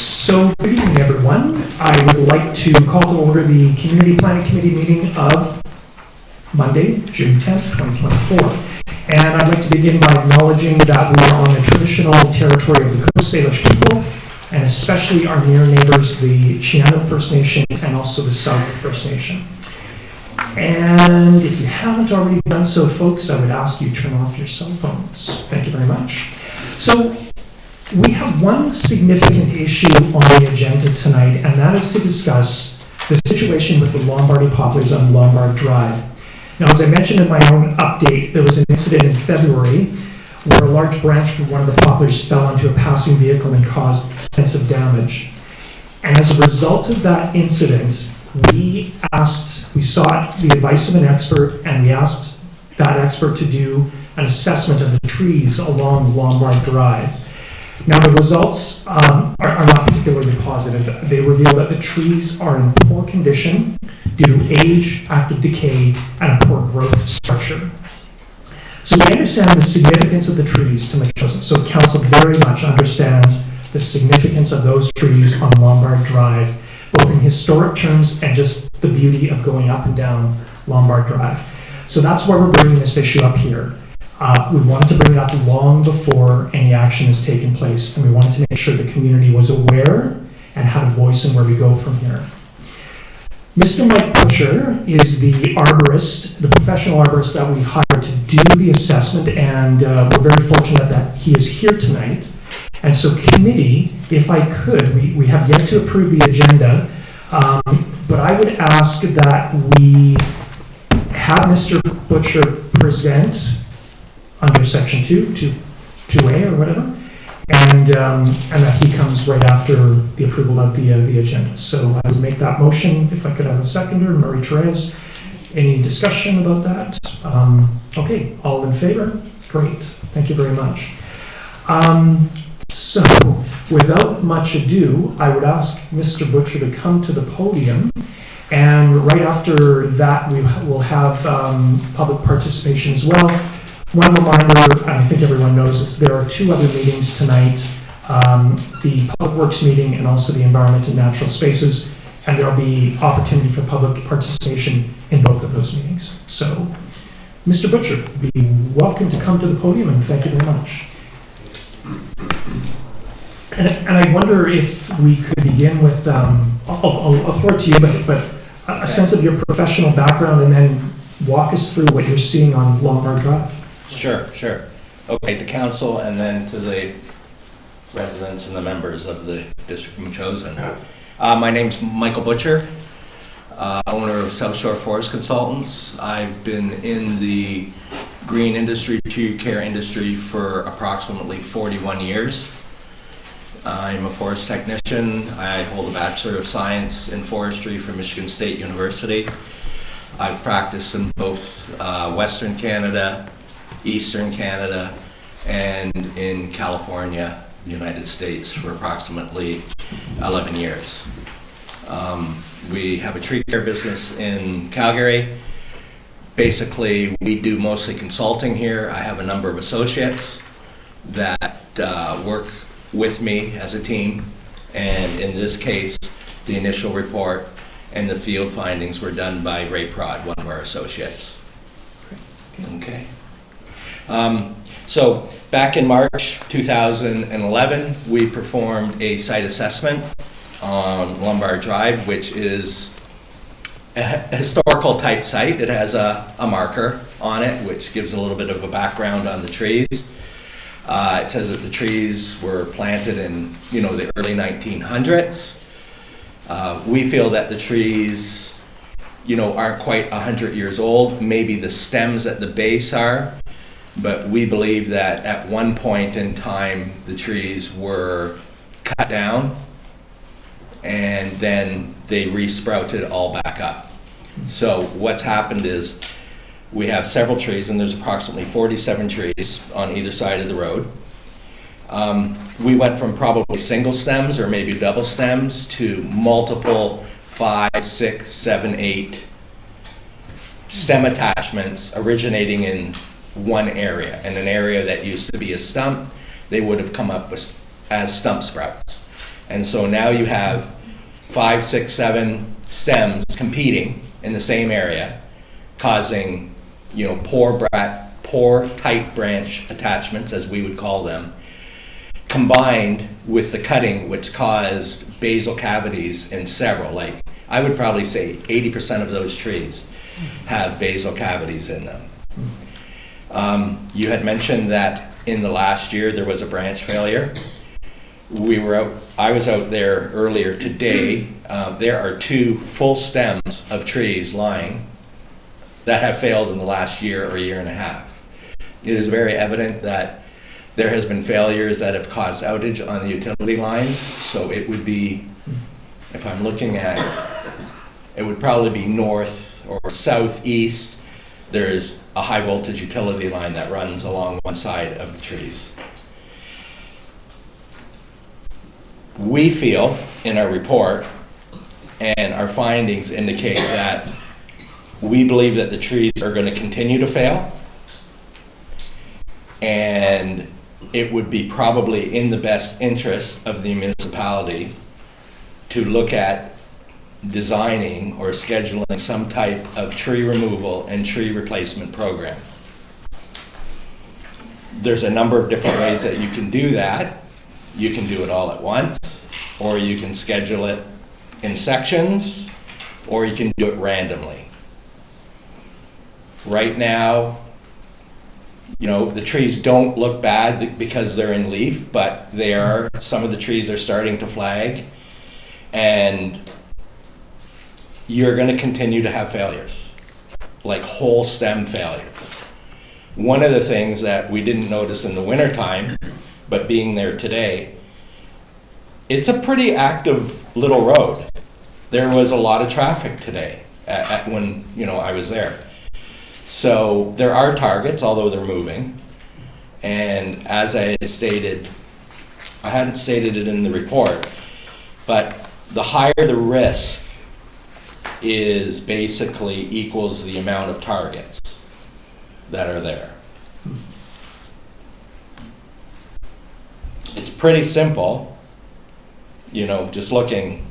So, good evening, everyone. I would like to call to order the Community Planning Committee meeting of Monday, June 10th, 2024. And I'd like to begin by acknowledging that we are on the traditional territory of the Coast Salish people, and especially our near neighbors, the Chiano First Nation and also the Sauk First Nation. And if you haven't already done so, folks, I would ask you to turn off your cell phones. Thank you very much. So, we have one significant issue on the agenda tonight, and that is to discuss the situation with the Lombardy Poplars on Lombard Drive. Now, as I mentioned in my own update, there was an incident in February where a large branch from one of the poplars fell onto a passing vehicle and caused extensive damage. And as a result of that incident, we sought the advice of an expert, and we asked that expert to do an assessment of the trees along Lombard Drive. Now, the results are not particularly positive. They reveal that the trees are in poor condition due to age, active decay, and a poor growth structure. So we understand the significance of the trees to Metchosin. So Council very much understands the significance of those trees on Lombard Drive, both in historic terms and just the beauty of going up and down Lombard Drive. So that's why we're bringing this issue up here. We wanted to bring it up long before any action has taken place, and we wanted to make sure the community was aware and had a voice in where we go from here. Mr. Mike Butcher is the arborist, the professional arborist that we hired to do the assessment, and we're very fortunate that he is here tonight. And so committee, if I could, we have yet to approve the agenda, but I would ask that we have Mr. Butcher present under section 2A or whatever, and that he comes right after the approval of the agenda. So I would make that motion if I could have a seconder, Marie-Therese. Any discussion about that? Okay, all in favor? Great, thank you very much. So without much ado, I would ask Mr. Butcher to come to the podium, and right after that we will have public participation as well. One reminder, and I think everyone knows this, there are two other meetings tonight, the Public Works meeting and also the Environment and Natural Spaces, and there will be opportunity for public participation in both of those meetings. So, Mr. Butcher, be welcome to come to the podium, and thank you very much. And I wonder if we could begin with, I'll throw it to you, but a sense of your professional background, and then walk us through what you're seeing on Lombard Drive. Sure. Okay, to council and then to the residents and the members of the district of Metchosin. My name's Michael Butcher, owner of SouthShore Forest Consultants. I've been in the green industry, tree care industry for approximately 41 years. I'm a forest technician. I hold a Bachelor of Science in Forestry from Michigan State University. I've practiced in both Western Canada, Eastern Canada, and in California, United States, for approximately 11 years. We have a tree care business in Calgary. Basically, we do mostly consulting here. I have a number of associates that work with me as a team, and in this case, the initial report and the field findings were done by Ray Prod, one of our associates. Okay. So back in March 2011, we performed a site assessment on Lombard Drive, which is a historical type site. It has a marker on it, which gives a little bit of a background on the trees. It says that the trees were planted in, the early 1900s. We feel that the trees, aren't quite 100 years old. Maybe the stems at the base are, but we believe that at one point in time, the trees were cut down and then they resprouted all back up. So what's happened is we have several trees, and there's approximately 47 trees on either side of the road. We went from probably single stems or maybe double stems to multiple 5, 6, 7, 8 stem attachments originating in one area. And an area that used to be a stump, they would have come up with as stump sprouts. And so now you have 5, 6, 7 stems competing in the same area, causing, you know, poor tight branch attachments, as we would call them, combined with the cutting, which caused basal cavities in several, like I would probably say 80% of those trees have basal cavities in them. You had mentioned that in the last year there was a branch failure. I was out there earlier today. There are 2 full stems of trees lying that have failed in the last year or year and a half. It is very evident that there has been failures that have caused outage on the utility lines. So it would be, if I'm looking at, it would probably be north or southeast. There's a high voltage utility line that runs along one side of the trees. We feel in our report, and our findings indicate that we believe that the trees are going to continue to fail, and it would be probably in the best interest of the municipality to look at designing or scheduling some type of tree removal and tree replacement program. There's a number of different ways that you can do that. You can do it all at once, or you can schedule it in sections, or you can do it randomly. Right now, you know, the trees don't look bad because they're in leaf, but some of the trees are starting to flag, and you're going to continue to have failures, like whole stem failures. One of the things that we didn't notice in the wintertime, but being there today, it's a pretty active little road. There was a lot of traffic today when, you know, I was there. So there are targets, although they're moving. And as I had stated, I hadn't stated it in the report, but the higher the risk is basically equals the amount of targets that are there. It's pretty simple, you know, just looking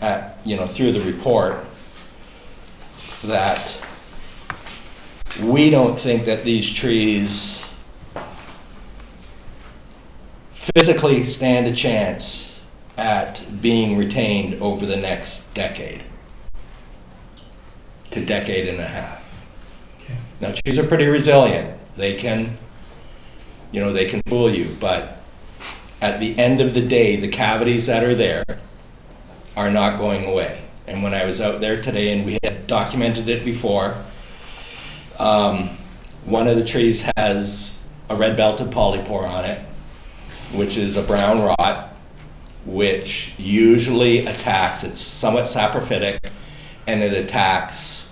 at, you know, through the report, that we don't think that these trees physically stand a chance at being retained over the next decade to decade and a half. Okay. Now, trees are pretty resilient. They can, you know, they can fool you, but at the end of the day, the cavities that are there are not going away. And when I was out there today, and we had documented it before, one of the trees has a red-belted polypore on it, which is a brown rot, which usually attacks, it's somewhat saprophytic, and it attacks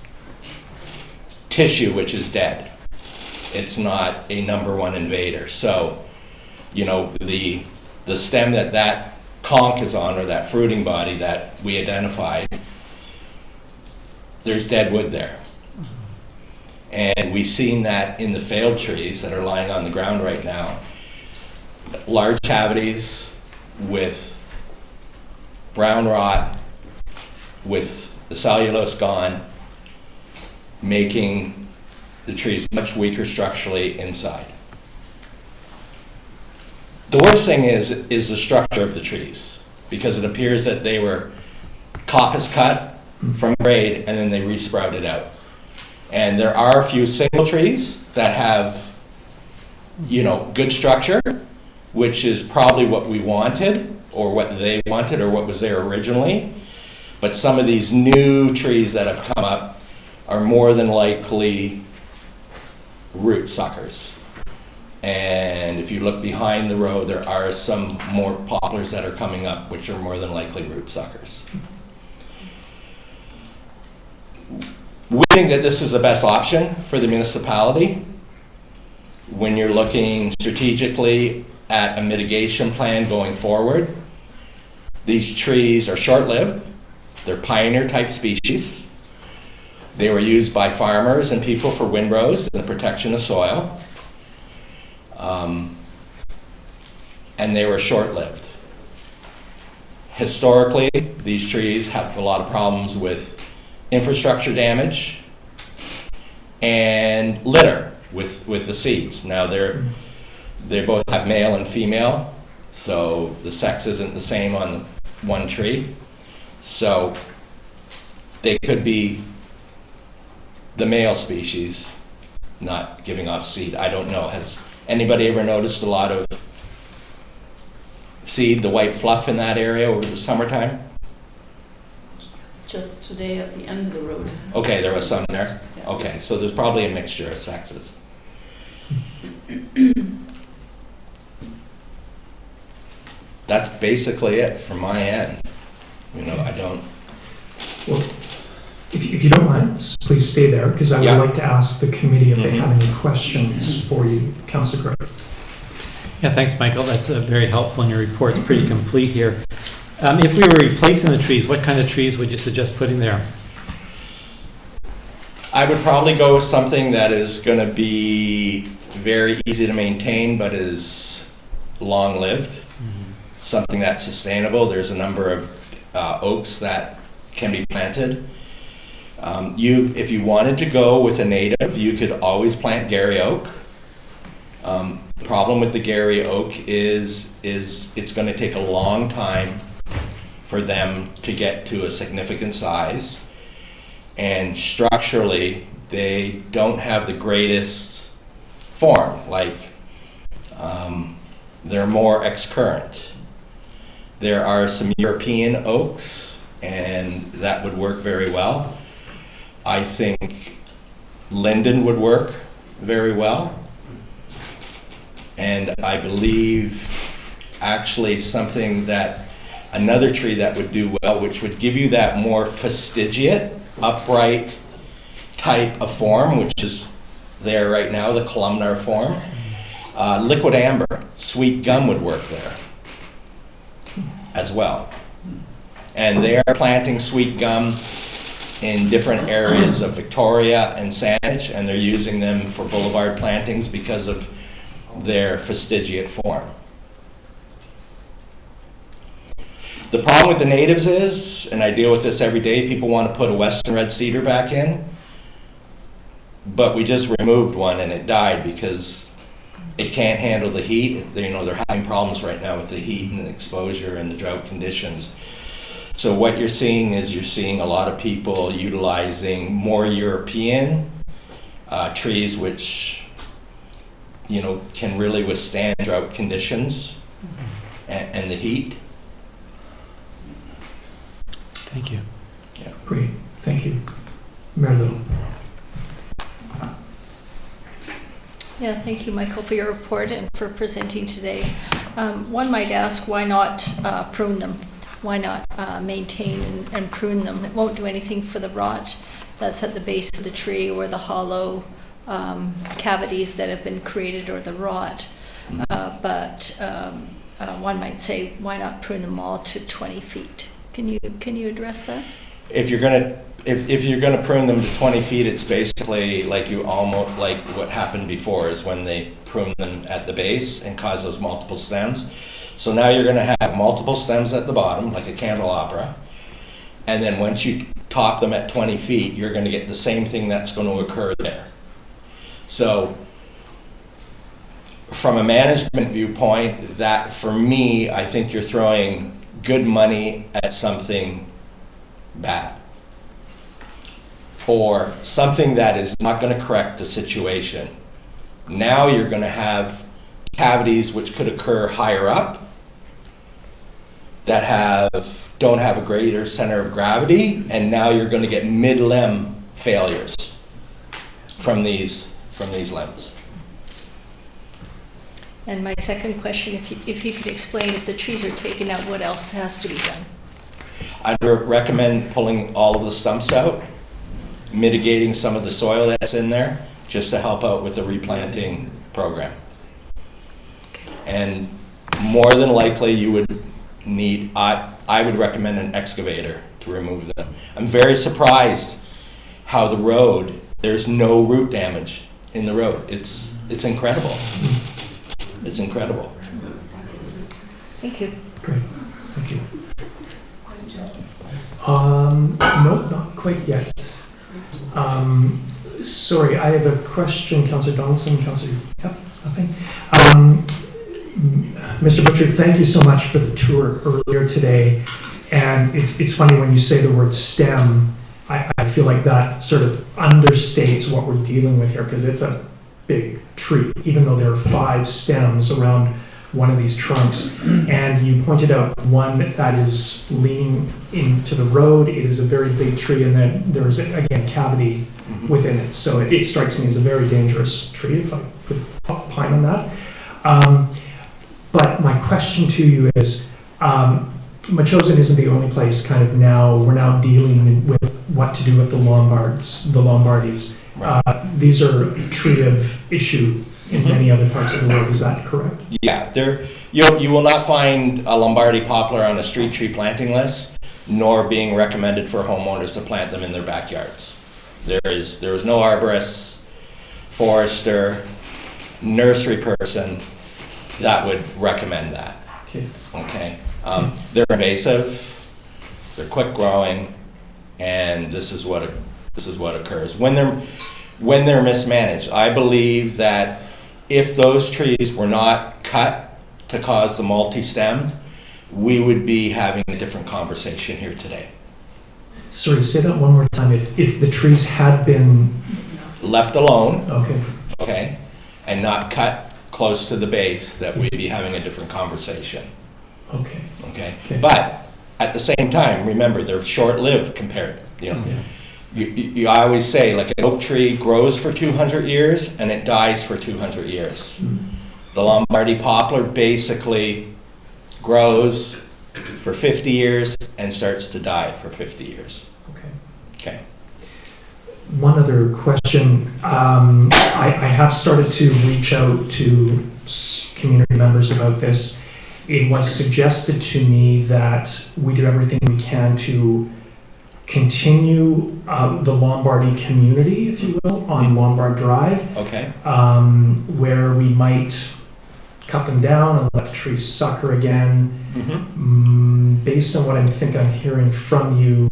tissue which is dead. It's not a #1 invader. So, you know, the stem that conch is on, or that fruiting body that we identified, there's dead wood there. And we've seen that in the failed trees that are lying on the ground right now. Large cavities with brown rot, with the cellulose gone, making the trees much weaker structurally inside. The worst thing is the structure of the trees, because it appears that they were coppice cut from grade and then they resprouted out. And there are a few single trees that have, you know, good structure, which is probably what we wanted, or what they wanted, or what was there originally. But some of these new trees that have come up are more than likely root suckers. And if you look behind the road, there are some more poplars that are coming up, which are more than likely root suckers. We think that this is the best option for the municipality when you're looking strategically at a mitigation plan going forward. These trees are short-lived. They're pioneer type species. They were used by farmers and people for windrows and the protection of soil. And they were short-lived. Historically, these trees have a lot of problems with infrastructure damage and litter with the seeds. Now they both have male and female, so the sex isn't the same on one tree. So they could be the male species not giving off seed. I don't know. Has anybody ever noticed a lot of seed, the white fluff in that area over the summertime? Just today at the end of the road. Okay, there was some there? Yeah. Okay, so there's probably a mixture of sexes. That's basically it from my end. You know, I don't... Well, if you don't mind, please stay there, because I would Yeah. like to ask the committee if they have any questions for you. Councillor Gray. Yeah, thanks, Michael. That's very helpful, and your report's pretty complete here. If we were replacing the trees, what kind of trees would you suggest putting there? I would probably go with something that is going to be very easy to maintain, but is long-lived. Something that's sustainable. There's a number of oaks that can be planted. If you wanted to go with a native, you could always plant Gary oak. The problem with the Gary oak is it's going to take a long time for them to get to a significant size, and structurally they don't have the greatest form. Like they're more excurrent. There are some European oaks, and that would work very well. I think linden would work very well. And I believe actually another tree that would do well, which would give you that more fastigiate, upright type of form, which is there right now, the columnar form. Liquid amber, sweet gum would work there as well. And they are planting sweet gum in different areas of Victoria and Saanich, and they're using them for boulevard plantings because of their fastigiate form. The problem with the natives is, and I deal with this every day, people want to put a western red cedar back in, but we just removed one and it died because it can't handle the heat. They're having problems right now with the heat and the exposure and the drought conditions. So what you're seeing is a lot of people utilizing more European trees, which can really withstand drought conditions and the heat. Thank you. Yeah. Great, thank you. Mayor Little. Yeah, thank you, Michael, for your report and for presenting today. One might ask, why not prune them? Why not maintain and prune them? It won't do anything for the rot that's at the base of the tree or the hollow cavities that have been created, or the rot. But one might say, why not prune them all to 20 feet? Can you address that? If you're gonna prune them to 20 feet, it's basically like what happened before, is when they prune them at the base and cause those multiple stems. So now you're gonna have multiple stems at the bottom, like a candelabra, and then once you top them at 20 feet, you're gonna get the same thing that's gonna occur there. So from a management viewpoint, that for me, I think you're throwing good money at something bad, or something that is not going to correct the situation. Now you're going to have cavities which could occur higher up that don't have a greater center of gravity, and now you're going to get mid-limb failures from these limbs. And my second question, if you could explain, if the trees are taken out, what else has to be done? I'd recommend pulling all of the stumps out, mitigating some of the soil that's in there, just to help out with the replanting program. And more than likely you would need, I would recommend an excavator to remove them. I'm very surprised how the road, there's no root damage in the road. It's incredible. It's incredible. Thank you. Great, thank you. Nope, not quite yet. Sorry, I have a question, Councillor Donaldson, Councillor, yep, nothing. Mr. Butcher, thank you so much for the tour earlier today. And it's funny when you say the word STEM, I feel like that sort of understates what we're dealing with here, because it's a big tree, even though there are 5 stems around one of these trunks. And you pointed out one that is leaning into the road. It is a very big tree, and then there's, again, a cavity within it. So it strikes me as a very dangerous tree, if I could opine on that. But my question to you is, Metchosin isn't the only place we're now dealing with what to do with the Lombardis. Right. These are a tree of issue in many other parts of the world, is that correct? Yeah, you will not find a Lombardy poplar on a street tree planting list, nor being recommended for homeowners to plant them in their backyards. There is no arborist, forester, nursery person that would recommend that. Okay. They're invasive, they're quick growing, and this is what occurs when they're mismanaged. I believe that if those trees were not cut to cause the multi-stems, we would be having a different conversation here today. Sorry, say that one more time. If the trees had been left alone, okay, and not cut close to the base, that we'd be having a different conversation. Okay. But at the same time, remember, they're short-lived compared. You always say, like, an oak tree grows for 200 years and it dies for 200 years. The Lombardy poplar basically grows for 50 years and starts to die for 50 years. Okay. One other question. I have started to reach out to community members about this. It was suggested to me that we do everything we can to continue the Lombardy community, if you will, on Lombard Drive. Okay. Where we might cut them down and let the trees sucker again. Based on what I think I'm hearing from you,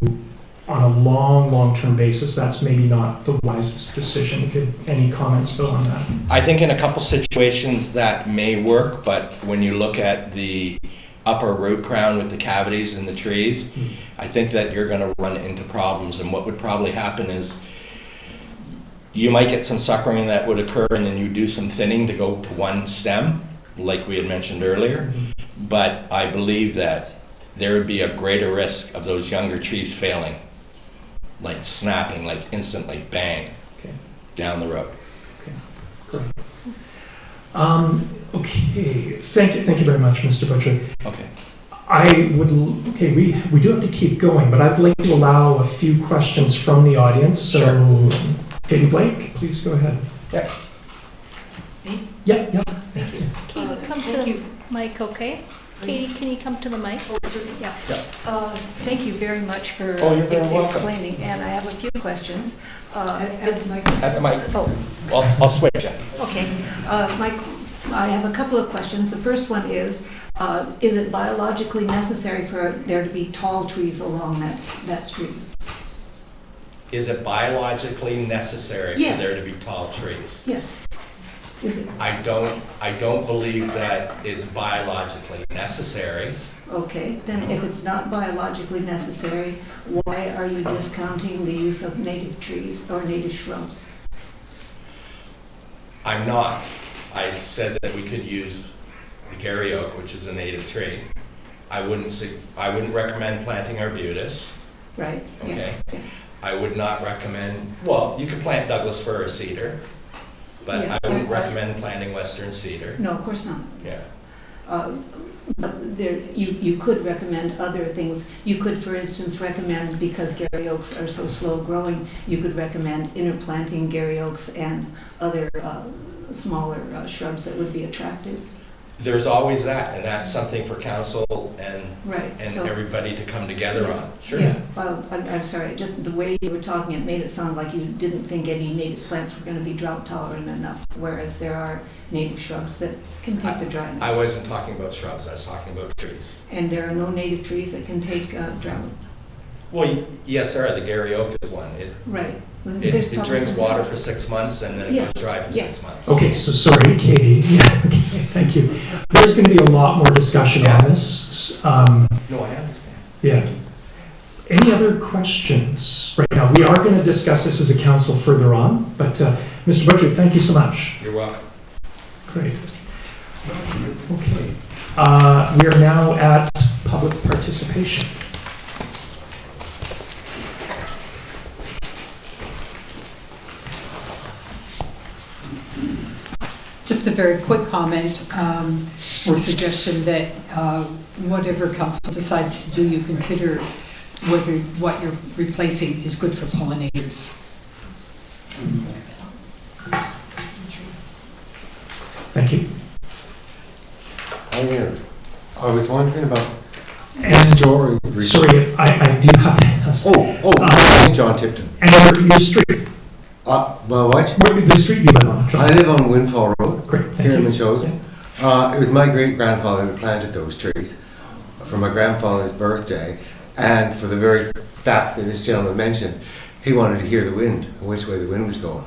on a long-term basis, that's maybe not the wisest decision. Any comments though on that? I think in a couple situations that may work, but when you look at the upper root crown with the cavities in the trees, I think that you're going to run into problems. And what would probably happen is you might get some suckering that would occur, and then you do some thinning to go to one stem, like we had mentioned earlier. But I believe that there would be a greater risk of those younger trees failing, like snapping, like instantly, bang, down the road. Great. Okay, thank you very much, Mr. Butcher. Okay. We do have to keep going, but I'd like to allow a few questions from the audience. So, Katie Blake, please go ahead. Yeah. Me? Yeah. Thank you. Can you come to the mic, okay? Katie, can you come to the mic? Yeah. Thank you very much for you're very welcome. explaining, and I have a few questions. At the mic. Oh, I'll switch it. okay. I have a couple of questions. The first one is it biologically necessary for there to be tall trees along that street? Is it biologically necessary for there to be tall trees? Yes. Is it? I don't believe that it's biologically necessary. Okay, then if it's not biologically necessary, why are you discounting the use of native trees or native shrubs? I'm not. I said that we could use the Gary oak, which is a native tree. I wouldn't recommend planting arbutus. Right. Okay. Yeah. I would not recommend, well, you could plant Douglas fir or cedar, but I wouldn't recommend planting western cedar. No, of course not. Yeah. But you could recommend other things. You could, for instance, recommend, because Gary oaks are so slow growing, you could recommend interplanting Gary oaks and other smaller shrubs that would be attractive. There's always that, and that's something for council and So everybody to come together on. Sure. Yeah, I'm sorry, just the way you were talking, it made it sound like you didn't think any native plants were going to be drought tolerant enough, whereas there are native shrubs that can take the dryness. I wasn't talking about shrubs, I was talking about trees. And there are no native trees that can take drought. Well, yes, sir, the Gary Oak is one. Right. It drinks water for 6 months and then it Yes, goes dry for yes. 6 months. Okay, so sorry, Katie. Yeah, okay, thank you. There's going to be a lot more discussion on this. No, I understand. Yeah. Any other questions right now? We are going to discuss this as a council further on, but Mr. Butcher, thank you so much. You're welcome. Great. Okay. We are now at public participation. Just a very quick comment or suggestion that whatever council decides to do, you consider whether what you're replacing is good for pollinators. Thank you. Hi there. I was wondering about And story. sorry, if I do have to ask. My name's John Tipton. And your street, Well, what? where, the street you live on, I John. live on Windfall Road, Great, thank here in you. Metchosin. It was my great-grandfather who planted those trees for my grandfather's birthday, and for the very fact that this gentleman mentioned, he wanted to hear the wind, and which way the wind was going.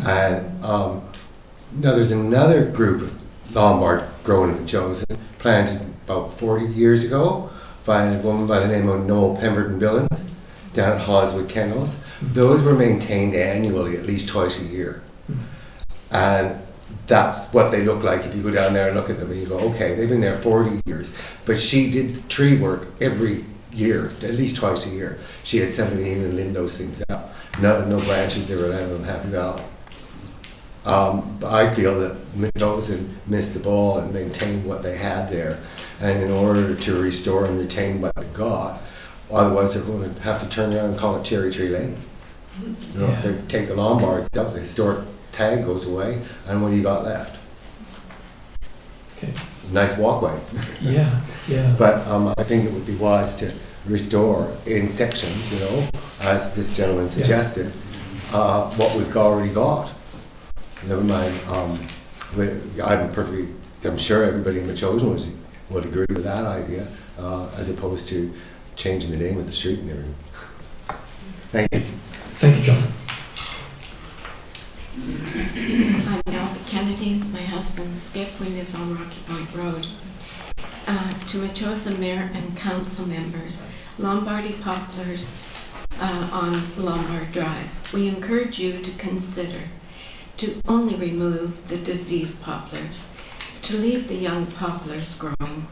And now there's another group of Lombard growing in Metchosin, planted about 40 years ago by a woman by the name of Noel Pemberton Billings down at Haweswood Kennels. Those were maintained annually, at least twice a year. And that's what they look like if you go down there and look at them and you go, okay, they've been there 40 years. But she did tree work every year, at least twice a year. She had somebody in and limb those things up. No branches, they were landing on Happy Valley. I feel that Metchosin missed the ball and maintained what they had there. And in order to restore and retain what they got, otherwise they're going to have to turn around and call it Cherry Tree Lane. You know, if they take the Lombards up, the historic tag goes away, and what do you got left? Okay. Nice walkway. Yeah, yeah. But I think it would be wise to restore in sections, you know, as this gentleman suggested, what we've already got. Never mind, I'm sure everybody in Metchosin would agree with that idea, as opposed to changing the name of the street and everything. Thank you. Thank you, John. I'm Alva Kennedy, my husband Skip, we live on Rocky Point Road. To Metchosin Mayor and Council members, Lombardy Poplars on Lombard Drive. We encourage you to consider to only remove the diseased poplars, to leave the young poplars growing,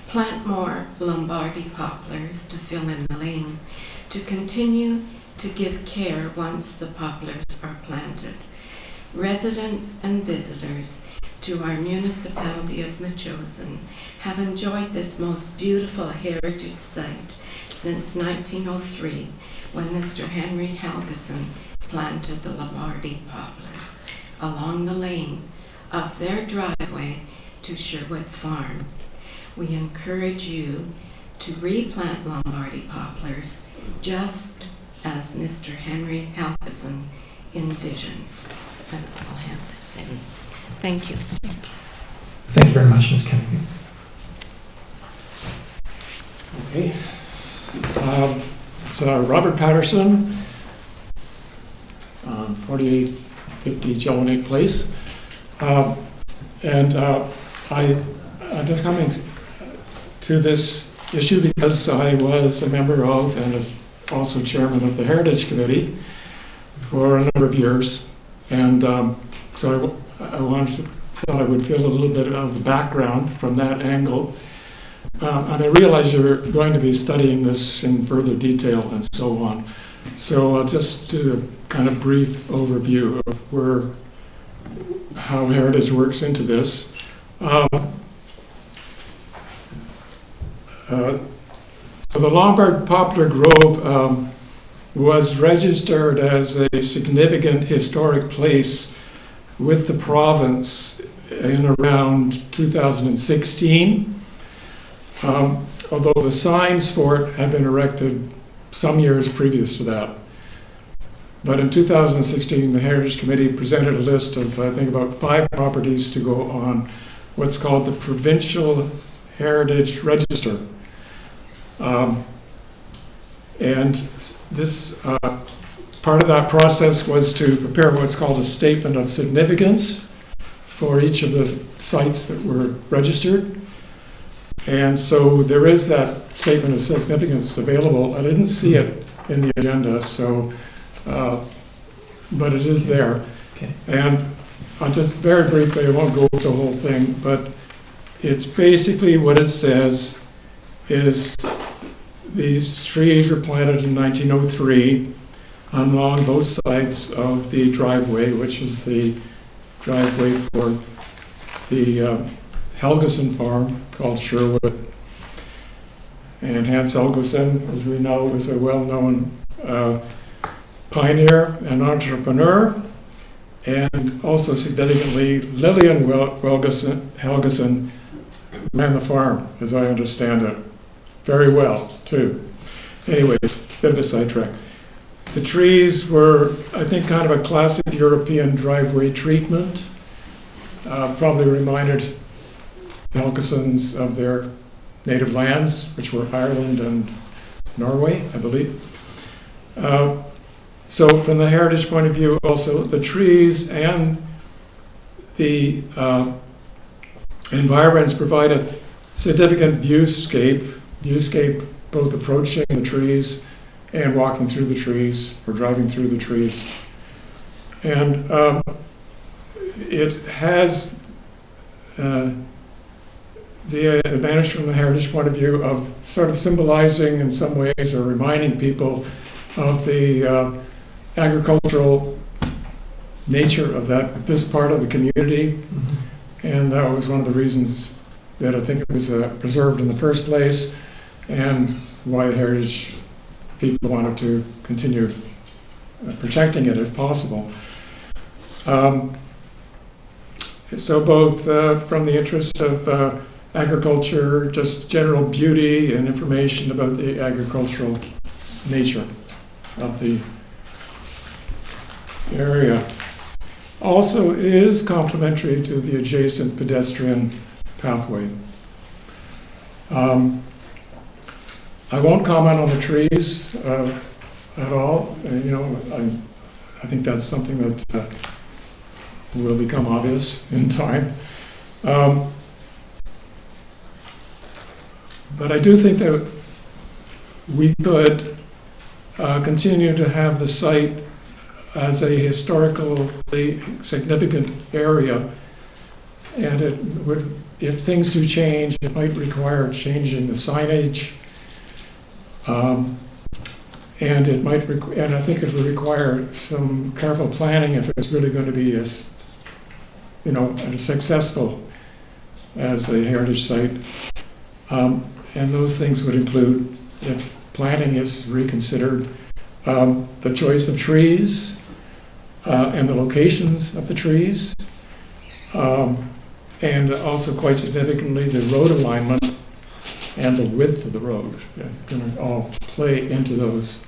plant more Lombardy poplars to fill in the lane, to continue to give care once the poplars are planted. Residents and visitors to our municipality of Metchosin have enjoyed this most beautiful heritage site since 1903, when Mr. Henry Helgeson planted the Lombardy poplars along the lane of their driveway to Sherwood Farm. We encourage you to replant Lombardy poplars just as Mr. Henry Helgeson envisioned. And I'll hand this in. Thank you. Thank you very much, Ms. Kennedy. Okay. So Robert Patterson, 4850 Jelinek Place. I'm just coming to this issue because I was a member of and also chairman of the Heritage Committee for a number of years. And so thought I would feel a little bit of the background from that angle. And I realize you're going to be studying this in further detail and so on. So I'll just do a kind of brief overview of how heritage works into this. So the Lombard Poplar Grove was registered as a significant historic place with the province in around 2016. Although the signs for it had been erected some years previous to that. But in 2016, the Heritage Committee presented a list of, I think, about 5 properties to go on what's called the Provincial Heritage Register. And this, part of that process was to prepare what's called a statement of significance for each of the sites that were registered. And so there is that statement of significance available. I didn't see it in the agenda, so, but it is there. Okay. And I'll just very briefly, I won't go through the whole thing, but it's basically what it says is these trees were planted in 1903 along both sides of the driveway, which is the driveway for the Helgeson farm called Sherwood. And Hans Helgeson, as we know, was a well-known pioneer and entrepreneur, and also significantly Lillian Helgeson ran the farm, as I understand it, very well, too. Anyway, bit of a sidetrack. The trees were, I think, kind of a classic European driveway treatment. Probably reminded Helgesons of their native lands, which were Ireland and Norway, I believe. So from the heritage point of view, also the trees and the environs provide a significant viewscape both approaching the trees and walking through the trees or driving through the trees. And it has the advantage from the heritage point of view of sort of symbolizing in some ways or reminding people of the agricultural nature of this part of the community. Mm-hmm. And that was one of the reasons that I think it was preserved in the first place, and why the heritage people wanted to continue protecting it if possible. So both from the interest of agriculture, just general beauty and information about the agricultural nature of the area. Also is complementary to the adjacent pedestrian pathway. I won't comment on the trees at all. I think that's something that will become obvious in time. But I do think that we could continue to have the site as a historically significant area, and it would, if things do change, it might require changing the signage, and it might, and I think it would require some careful planning if it's really going to be as successful as a heritage site. And those things would include, if planting is reconsidered, the choice of trees and the locations of the trees, and also quite significantly the road alignment and the width of the road. They're going to all play into those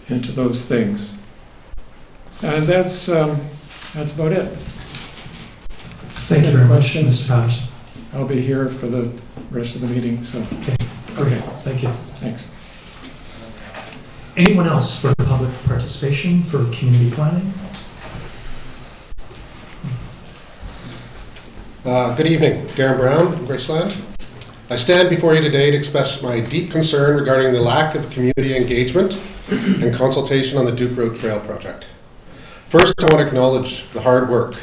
things. And that's about it. Thank you very much, Questions? Mr. Patterson. I'll be here for the rest of the meeting, so Okay, thank you. thanks. Anyone else for public participation for community planning? Good evening, Darren Brown from Graceland. I stand before you today to express my deep concern regarding the lack of community engagement and consultation on the Duke Road Trail project. First, I want to acknowledge the hard work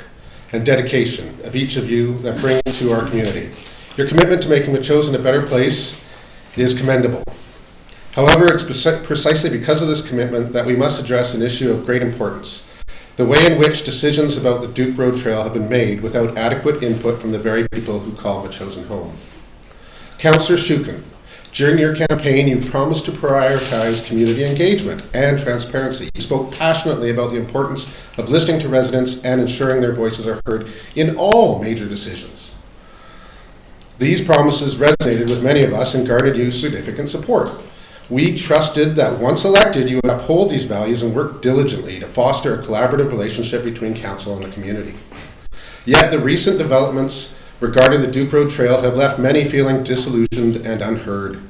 and dedication of each of you that bring to our community. Your commitment to making Metchosin a better place is commendable. However, it's precisely because of this commitment that we must address an issue of great importance: the way in which decisions about the Duke Road Trail have been made without adequate input from the very people who call Metchosin home. Councillor Shukin, during your campaign, you promised to prioritize community engagement and transparency. You spoke passionately about the importance of listening to residents and ensuring their voices are heard in all major decisions. These promises resonated with many of us and garnered you significant support. We trusted that once elected, you would uphold these values and work diligently to foster a collaborative relationship between council and the community. Yet the recent developments regarding the Duke Road Trail have left many feeling disillusioned and unheard.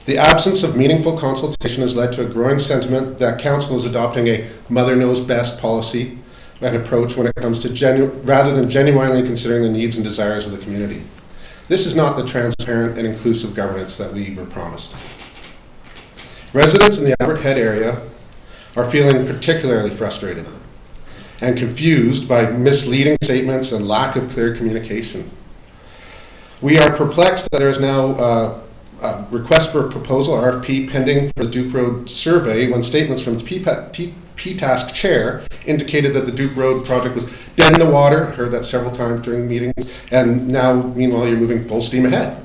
The absence of meaningful consultation has led to a growing sentiment that council is adopting a mother knows best policy and approach when it comes to rather than genuinely considering the needs and desires of the community. This is not the transparent and inclusive governance that we were promised. Residents in the Albert Head area are feeling particularly frustrated and confused by misleading statements and lack of clear communication. We are perplexed that there is now a request for a proposal, RFP, pending for the Duke Road survey when statements from the PTASC chair indicated that the Duke Road project was dead in the water. Heard that several times during meetings, and now, meanwhile, you're moving full steam ahead.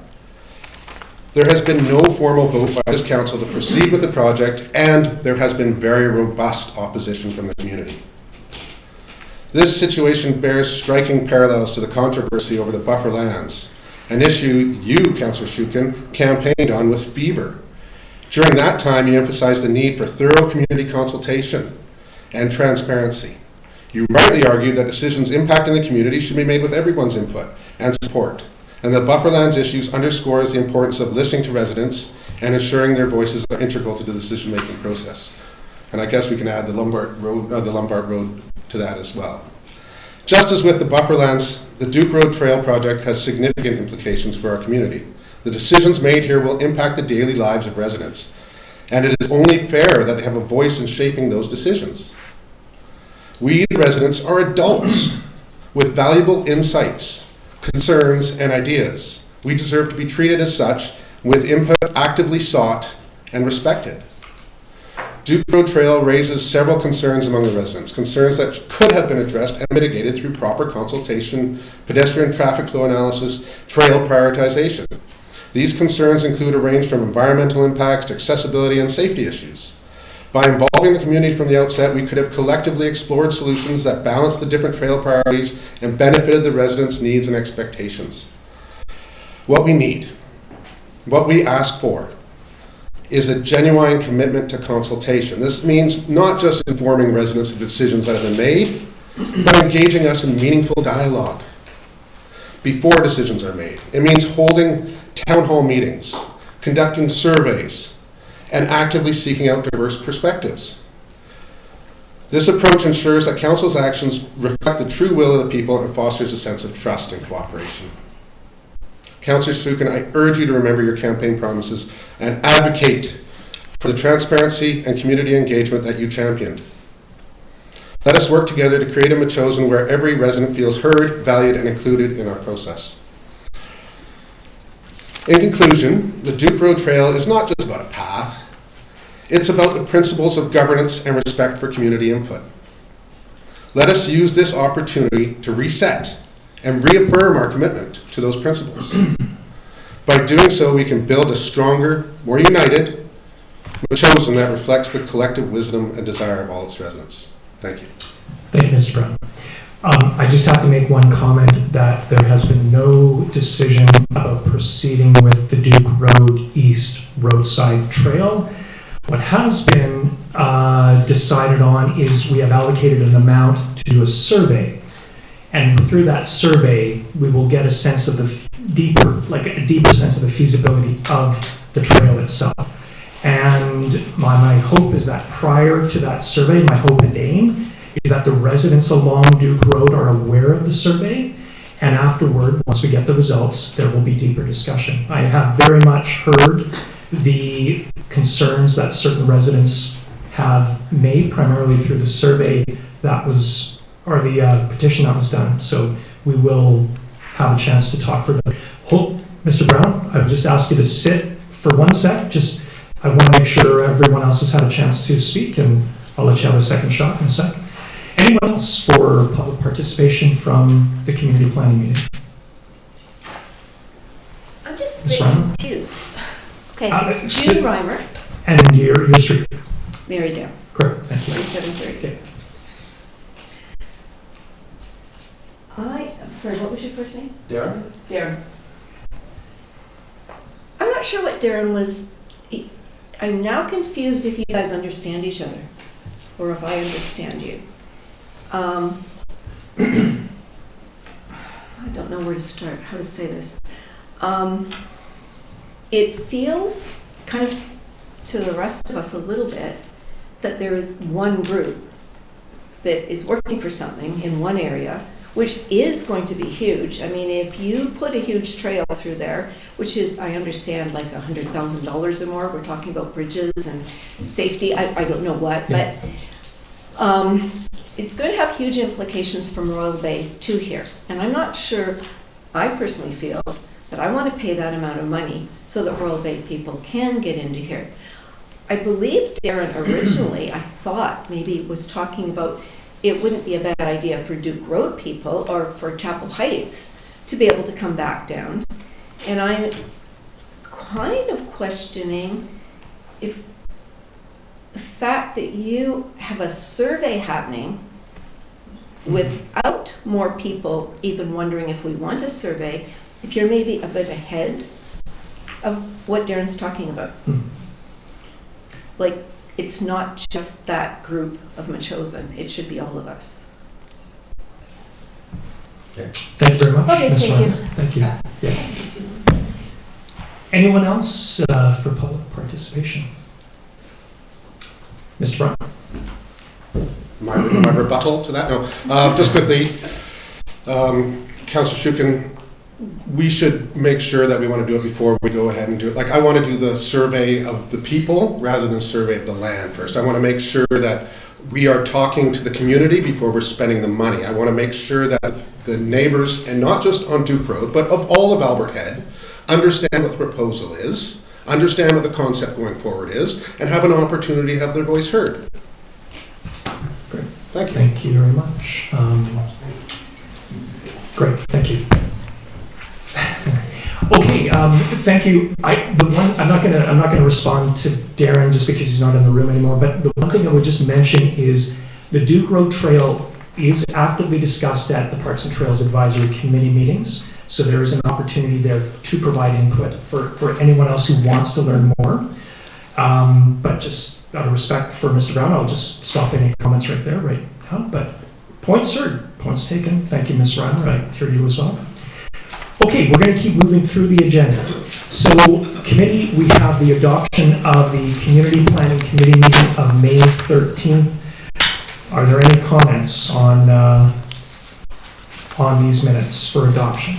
There has been no formal vote by this council to proceed with the project, and there has been very robust opposition from the community. This situation bears striking parallels to the controversy over the buffer lands, an issue you, Councillor Shukin, campaigned on with fever. During that time, you emphasized the need for thorough community consultation and transparency. You rightly argued that decisions impacting the community should be made with everyone's input and support, and the buffer lands issues underscores the importance of listening to residents and ensuring their voices are integral to the decision-making process. And I guess we can add the Lombard Road to that as well. Just as with the buffer lands, the Duke Road Trail project has significant implications for our community. The decisions made here will impact the daily lives of residents, and it is only fair that they have a voice in shaping those decisions. We, the residents, are adults with valuable insights, concerns, and ideas. We deserve to be treated as such, with input actively sought and respected. Duke Road Trail raises several concerns among the residents, concerns that could have been addressed and mitigated through proper consultation, pedestrian traffic flow analysis, trail prioritization. These concerns include a range from environmental impacts to accessibility and safety issues. By involving the community from the outset, we could have collectively explored solutions that balance the different trail priorities and benefited the residents' needs and expectations. What we need, what we ask for, is a genuine commitment to consultation. This means not just informing residents of decisions that have been made, but engaging us in meaningful dialogue before decisions are made. It means holding town hall meetings, conducting surveys, and actively seeking out diverse perspectives. This approach ensures that council's actions reflect the true will of the people and fosters a sense of trust and cooperation. Councillor Shukin, I urge you to remember your campaign promises and advocate for the transparency and community engagement that you championed. Let us work together to create a Metchosin where every resident feels heard, valued, and included in our process. In conclusion, the Duke Road Trail is not just about a path. It's about the principles of governance and respect for community input. Let us use this opportunity to reset and reaffirm our commitment to those principles. By doing so, we can build a stronger, more united Metchosin that reflects the collective wisdom and desire of all its residents. Thank you. Thank you, Mr. Brown. I just have to make one comment that there has been no decision about proceeding with the Duke Road East roadside trail. What has been decided on is we have allocated an amount to do a survey. And through that survey, we will get a sense of the deeper sense of the feasibility of the trail itself. And my hope is that prior to that survey, my hope and aim is that the residents along Duke Road are aware of the survey, and afterward, once we get the results, there will be deeper discussion. I have very much heard the concerns that certain residents have made, primarily through the survey that was, or the petition that was done. So we will have a chance to talk further. Mr. Brown, I would just ask you to sit for 1 sec. I want to make sure everyone else has had a chance to speak, and I'll let you have a second shot in a sec. Anyone else for public participation from the community planning meeting? I'm just a Ms. bit Reimer? confused. Okay, it's sit- June Reimer, And your street. Marydale, Correct, thank you. 2730. Okay. I'm sorry, what was your first name? Darren? Darren. I'm not sure what Darren was. I'm now confused if you guys understand each other, or if I understand you. I don't know where to start, how to say this. It feels kind of to the rest of us a little bit, that there is one group that is working for something in one area, which is going to be huge. I mean, if you put a huge trail through there, which is, I understand, like $100,000 or more, we're talking about bridges and safety, I don't know what, but it's going to have huge implications from Royal Bay to here. And I'm not sure, I personally feel, that I want to pay that amount of money so that Royal Bay people can get into here. I believe Darren originally, I thought, maybe was talking about it wouldn't be a bad idea for Duke Road people or for Chapel Heights to be able to come back down. And I'm kind of questioning if the fact that you have a survey happening without more people even wondering if we want a survey, if you're maybe a bit ahead of what Darren's talking about. Like, it's not just that group of Metchosin, it should be all of us. Thank you very much, Okay, Ms. thank you. Ryan. Thank you. Yeah. Anyone else for public participation? Mr. Brown? My rebuttal to that? No. Just quickly, Councillor Shukin, we should make sure that we want to do it before we go ahead and do it. Like, I want to do the survey of the people rather than survey of the land first. I want to make sure that we are talking to the community before we're spending the money. I want to make sure that the neighbors, and not just on Duke Road, but of all of Albert Head, understand what the proposal is, understand what the concept going forward is, and have an opportunity to have their voice heard. Great. Thank you. Thank you very much. Great, thank you. Okay, thank you. I'm not gonna respond to Darren just because he's not in the room anymore, but the one thing I would just mention is the Duke Road Trail is actively discussed at the Parks and Trails Advisory Committee meetings, so there is an opportunity there to provide input for anyone else who wants to learn more. But just out of respect for Mr. Brown, I'll just stop any comments right there, right now. But points heard, points taken. Thank you, Ms. Reimer. I hear you as well. Okay, we're going to keep moving through the agenda. So, committee, we have the adoption of the Community Planning Committee meeting of May 13th. Are there any comments on these minutes for adoption?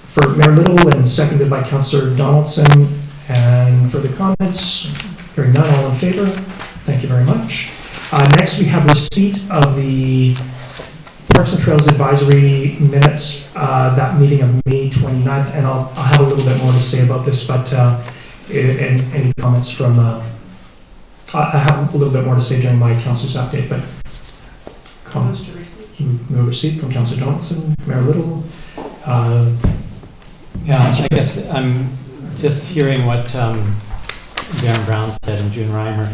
For Mayor Little and seconded by Councillor Donaldson. And for the comments, hearing none, all in favor? Thank you very much. Next, we have receipt of the Parks and Trails Advisory minutes, that meeting of May 29th, and I'll have a little bit more to say about this, but any comments from, I have a little bit more to say during my councilor's update, but comments to receipt? Move receipt from Councillor Donaldson, Mayor Little. Yeah, I guess I'm just hearing what Darren Brown said and June Reimer.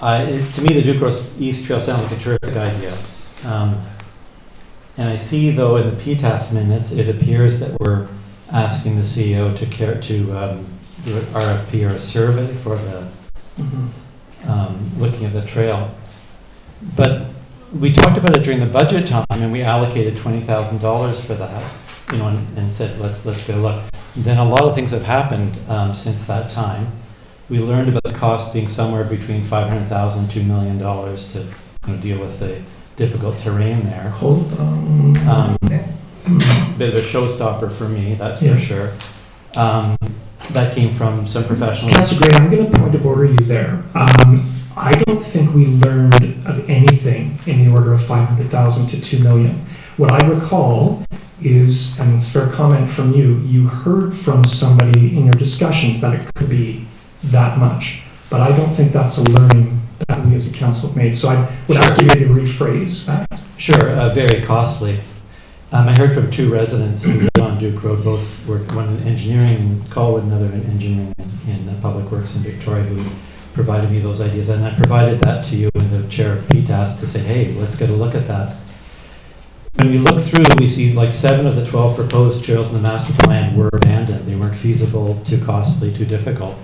To me, the Duke Road East Trail sounds like a terrific idea. And I see, though, in the PTAS minutes, it appears that we're asking the CEO to do an RFP or a survey for the looking at the trail. But we talked about it during the budget time, and we allocated $20,000 for that, and said let's get a look. Then a lot of things have happened since that time. We learned about the cost being somewhere between $500,000 and $2 million to deal with the difficult terrain there. Hold on. Bit of a showstopper for me, that's for sure. That came from some professionals. Councillor Gray, I'm going to point of order you there. I don't think we learned of anything in the order of $500,000 to $2 million. What I recall is, and it's a fair comment from you, you heard from somebody in your discussions that it could be that much. But I don't think that's a learning that we as a council have made. So I would ask you to rephrase that. Sure, very costly. I heard from two residents who live on Duke Road, both work, one in engineering in Colwood, another in engineering in Public Works in Victoria, who provided me those ideas. And I provided that to you and the chair of PTAS to say, hey, let's get a look at that. When we look through, we see like 7 of the 12 proposed trails in the master plan were abandoned. They weren't feasible, too costly, too difficult.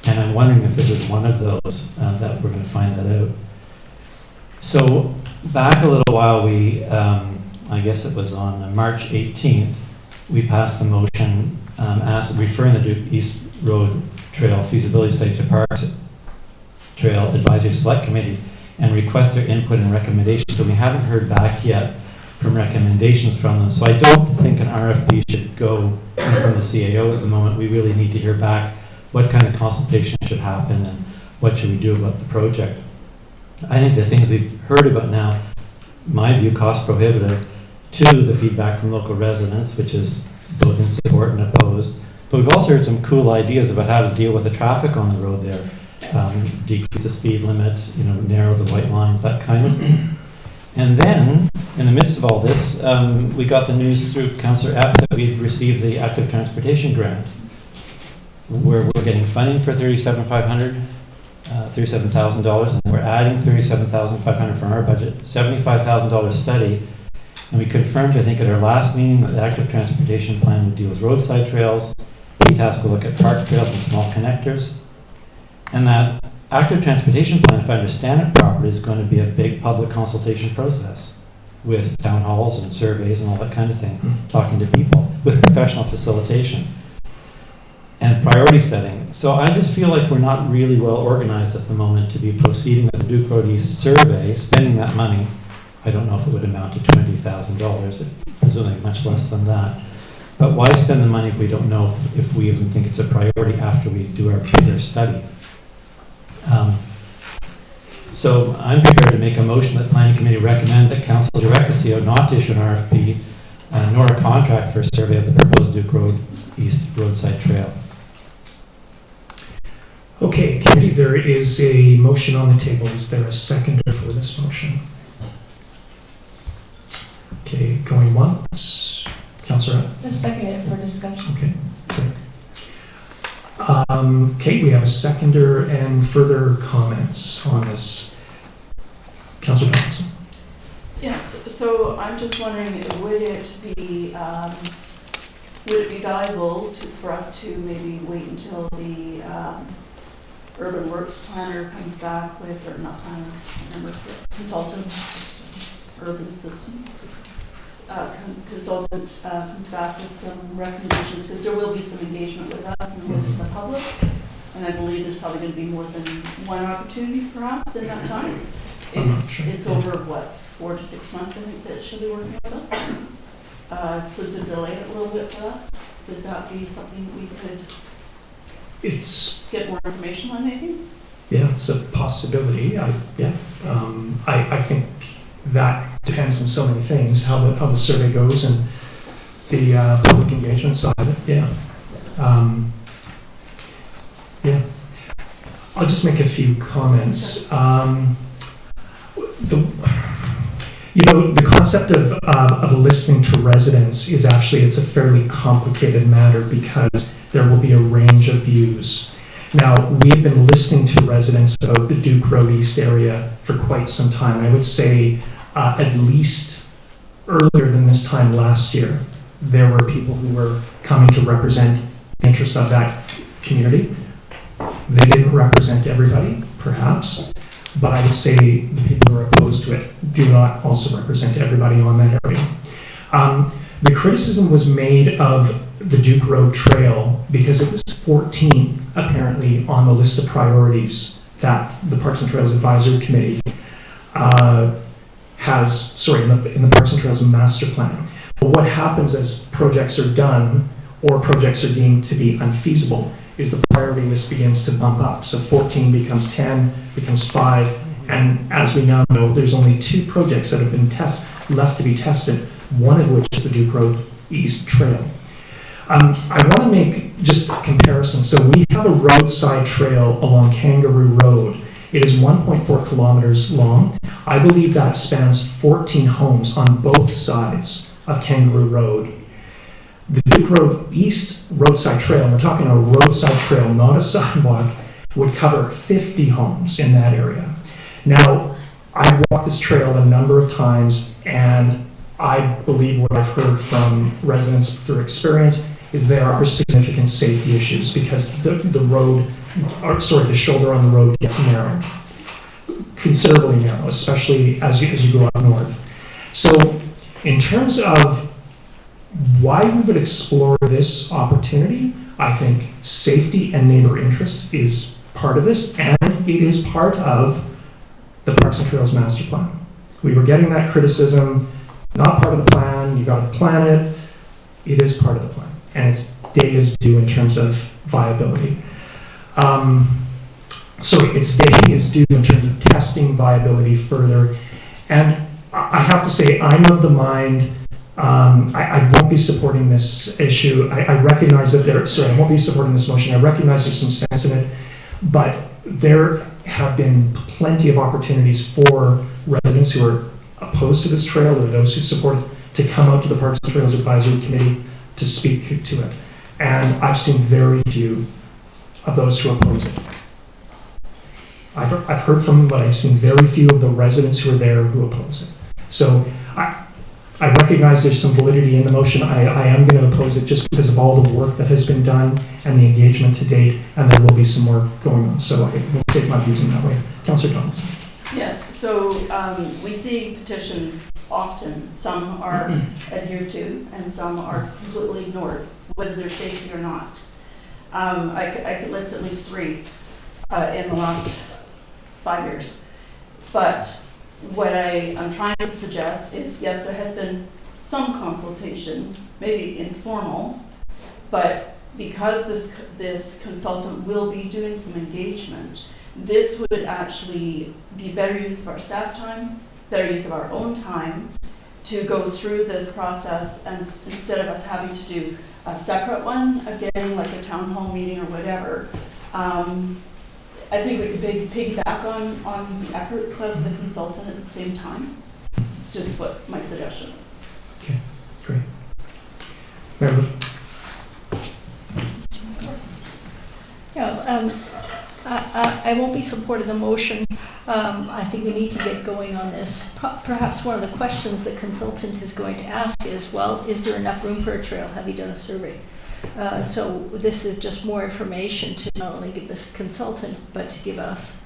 And I'm wondering if this is one of those that we're going to find that out. So back a little while, we, I guess it was on March 18th, we passed a motion referring the Duke East Road Trail feasibility study to Parks Trail Advisory Select Committee and request their input and recommendations. So we haven't heard back yet from recommendations from them. So I don't think an RFP should go from the CAO at the moment. We really need to hear back what kind of consultation should happen and what should we do about the project. I think the things we've heard about now, my view, cost prohibitive. Two, the feedback from local residents, which is both in support and opposed. But we've also heard some cool ideas about how to deal with the traffic on the road there. Decrease the speed limit, narrow the white lines, that kind of thing. And then, in the midst of all this, we got the news through Councillor Epp that we'd received the active transportation grant, where we're getting funding for $37,500, and we're adding $37,500 from our budget, $75,000 study. And we confirmed, I think, at our last meeting that the active transportation plan would deal with roadside trails. PTASC will look at park trails and small connectors. And that active transportation plan, if I understand it properly, is going to be a big public consultation process with town halls and surveys and all that kind of thing, talking to people with professional facilitation and priority setting. So I just feel like we're not really well organized at the moment to be proceeding with the Duke Road East survey, spending that money. I don't know if it would amount to $20,000, presumably much less than that. But why spend the money if we don't know if we even think it's a priority after we do our bigger study? So I'm prepared to make a motion that Planning Committee recommend that Council direct the CO not to issue an RFP nor a contract for a survey of the proposed Duke Road East roadside trail. Okay, committee, there is a motion on the table. Is there a seconder for this motion? Okay, going once. Councillor? A second for discussion. Okay, great. Okay, we have a seconder and further comments on this. Councillor Johnson. Yes, so I'm just wondering, would it be valuable for us to maybe wait until the urban works planner comes back with, or not planner, remember, consultant, urban systems, consultant comes back with some recommendations, because there will be some engagement with us and with the public, and I believe there's probably going to be more than one opportunity perhaps in that time. It's over, what, 4 to 6 months, I think, that she'll be working with us. So to delay it a little bit for that, would that be something we could get more information on maybe? Yeah, it's a possibility. I think that depends on so many things, how the survey goes and the public engagement side of it. Yeah. I'll just make a few comments. The concept of listening to residents is actually, it's a fairly complicated matter because there will be a range of views. Now, we've been listening to residents about the Duke Road East area for quite some time. I would say at least earlier than this time last year, there were people who were coming to represent the interests of that community. They didn't represent everybody, perhaps, but I would say the people who are opposed to it do not also represent everybody on that area. The criticism was made of the Duke Road Trail because it was 14th, apparently, on the list of priorities that the Parks and Trails Advisory Committee in the Parks and Trails Master Plan. But what happens as projects are done or projects are deemed to be unfeasible is the priority list begins to bump up. So 14 becomes 10, becomes 5, and as we now know, there's only 2 projects that have been left to be tested, one of which is the Duke Road East Trail. I want to make just a comparison. So we have a roadside trail along Kangaroo Road. It is 1.4 kilometers long. I believe that spans 14 homes on both sides of Kangaroo Road. The Duke Road East roadside trail, and we're talking a roadside trail, not a sidewalk, would cover 50 homes in that area. Now, I've walked this trail a number of times, and I believe what I've heard from residents through experience is there are significant safety issues because the shoulder on the road gets narrow, considerably narrow, especially as you go up north. So in terms of why we would explore this opportunity. I think safety and neighbor interest is part of this, and it is part of the Parks and Trails Master Plan. We were getting that criticism, not part of the plan, you gotta plan it. It is part of the plan, and its day is due in terms of viability. So its day is due in terms of testing viability further. And I have to say, I'm of the mind, I won't be supporting this issue. I recognize that I won't be supporting this motion. I recognize there's some sense in it, but there have been plenty of opportunities for residents who are opposed to this trail or those who support it to come out to the Parks and Trails Advisory Committee to speak to it. And I've seen very few of those who oppose it. I've heard from them, but I've seen very few of the residents who are there who oppose it. So I recognize there's some validity in the motion. I am going to oppose it just because of all the work that has been done and the engagement to date, and there will be some more going on. So I will take my views in that way. Councillor Thomas. Yes, so we see petitions often. Some are adhered to and some are completely ignored, whether they're safety or not. I could list at least 3 in the last 5 years. But what I'm trying to suggest is, yes, there has been some consultation, maybe informal, but because this consultant will be doing some engagement, this would actually be better use of our staff time, better use of our own time to go through this process, and instead of us having to do a separate one, again, like a town hall meeting or whatever. I think we could piggyback on the efforts of the consultant at the same time. It's just what my suggestion is. Okay, great. Meredith? Yeah, I won't be supporting the motion. I think we need to get going on this. Perhaps one of the questions the consultant is going to ask is, well, is there enough room for a trail? Have you done a survey? So this is just more information to not only give this consultant, but to give us.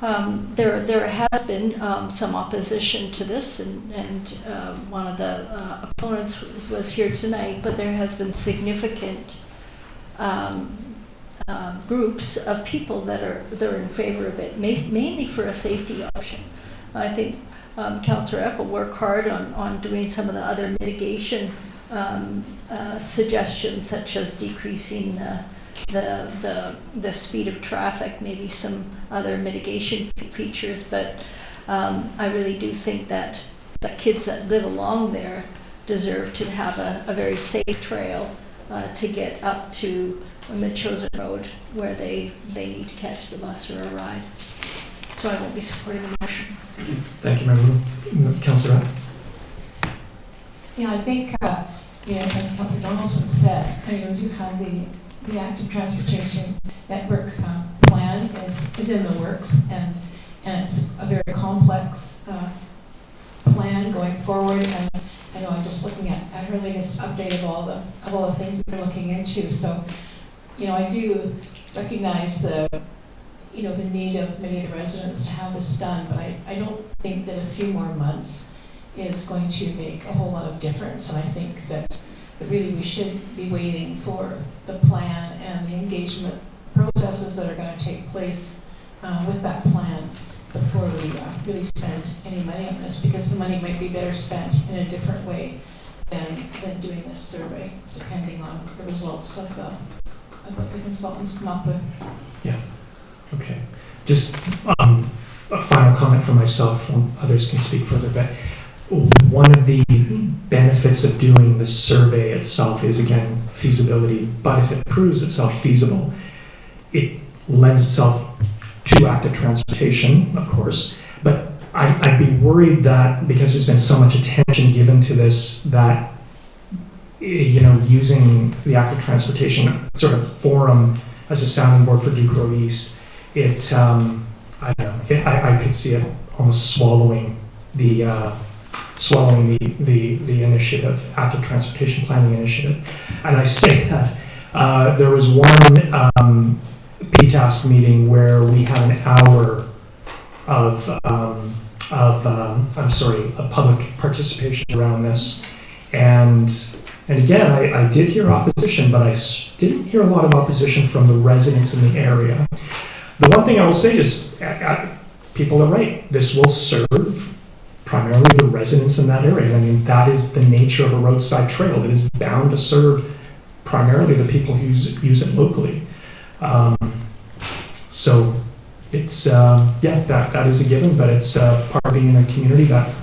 There has been some opposition to this, and one of the opponents was here tonight, but there has been significant groups of people that are in favor of it, mainly for a safety option. I think Councillor Epp will work hard on doing some of the other mitigation suggestions, such as decreasing the speed of traffic, maybe some other mitigation features. But I really do think that kids that live along there deserve to have a very safe trail to get up to Metchosin Road, where they need to catch the bus or a ride. So I won't be supporting the motion. Thank you, Member. Councillor Epp. Yeah, I think, as Councillor Donaldson said, we do have the active transportation network plan is in the works, and it's a very complex plan going forward. And I know I'm just looking at her latest update of all the things that we're looking into. So, I do recognize the need of many of the residents to have this done, but I don't think that a few more months is going to make a whole lot of difference. And I think that really we should be waiting for the plan and the engagement processes that are going to take place with that plan before we really spend any money on this, because the money might be better spent in a different way than doing this survey, depending on the results of what the consultants come up with. Yeah, okay. Just a final comment from myself, and others can speak further, but one of the benefits of doing the survey itself is, again, feasibility. But if it proves itself feasible, it lends itself to active transportation, of course. But I'd be worried that because there's been so much attention given to this, that using the active transportation sort of forum as a sounding board for Duke Road East, I don't know. I could see it almost swallowing the initiative, active transportation planning initiative. And I say that there was one PTASK meeting where we had an hour of public participation around this, and And again, I did hear opposition, but I didn't hear a lot of opposition from the residents in the area. The one thing I will say is, people are right. This will serve primarily the residents in that area. I mean, that is the nature of a roadside trail. It is bound to serve primarily the people who use it locally. So it's, that is a given, but it's part of being in a community that,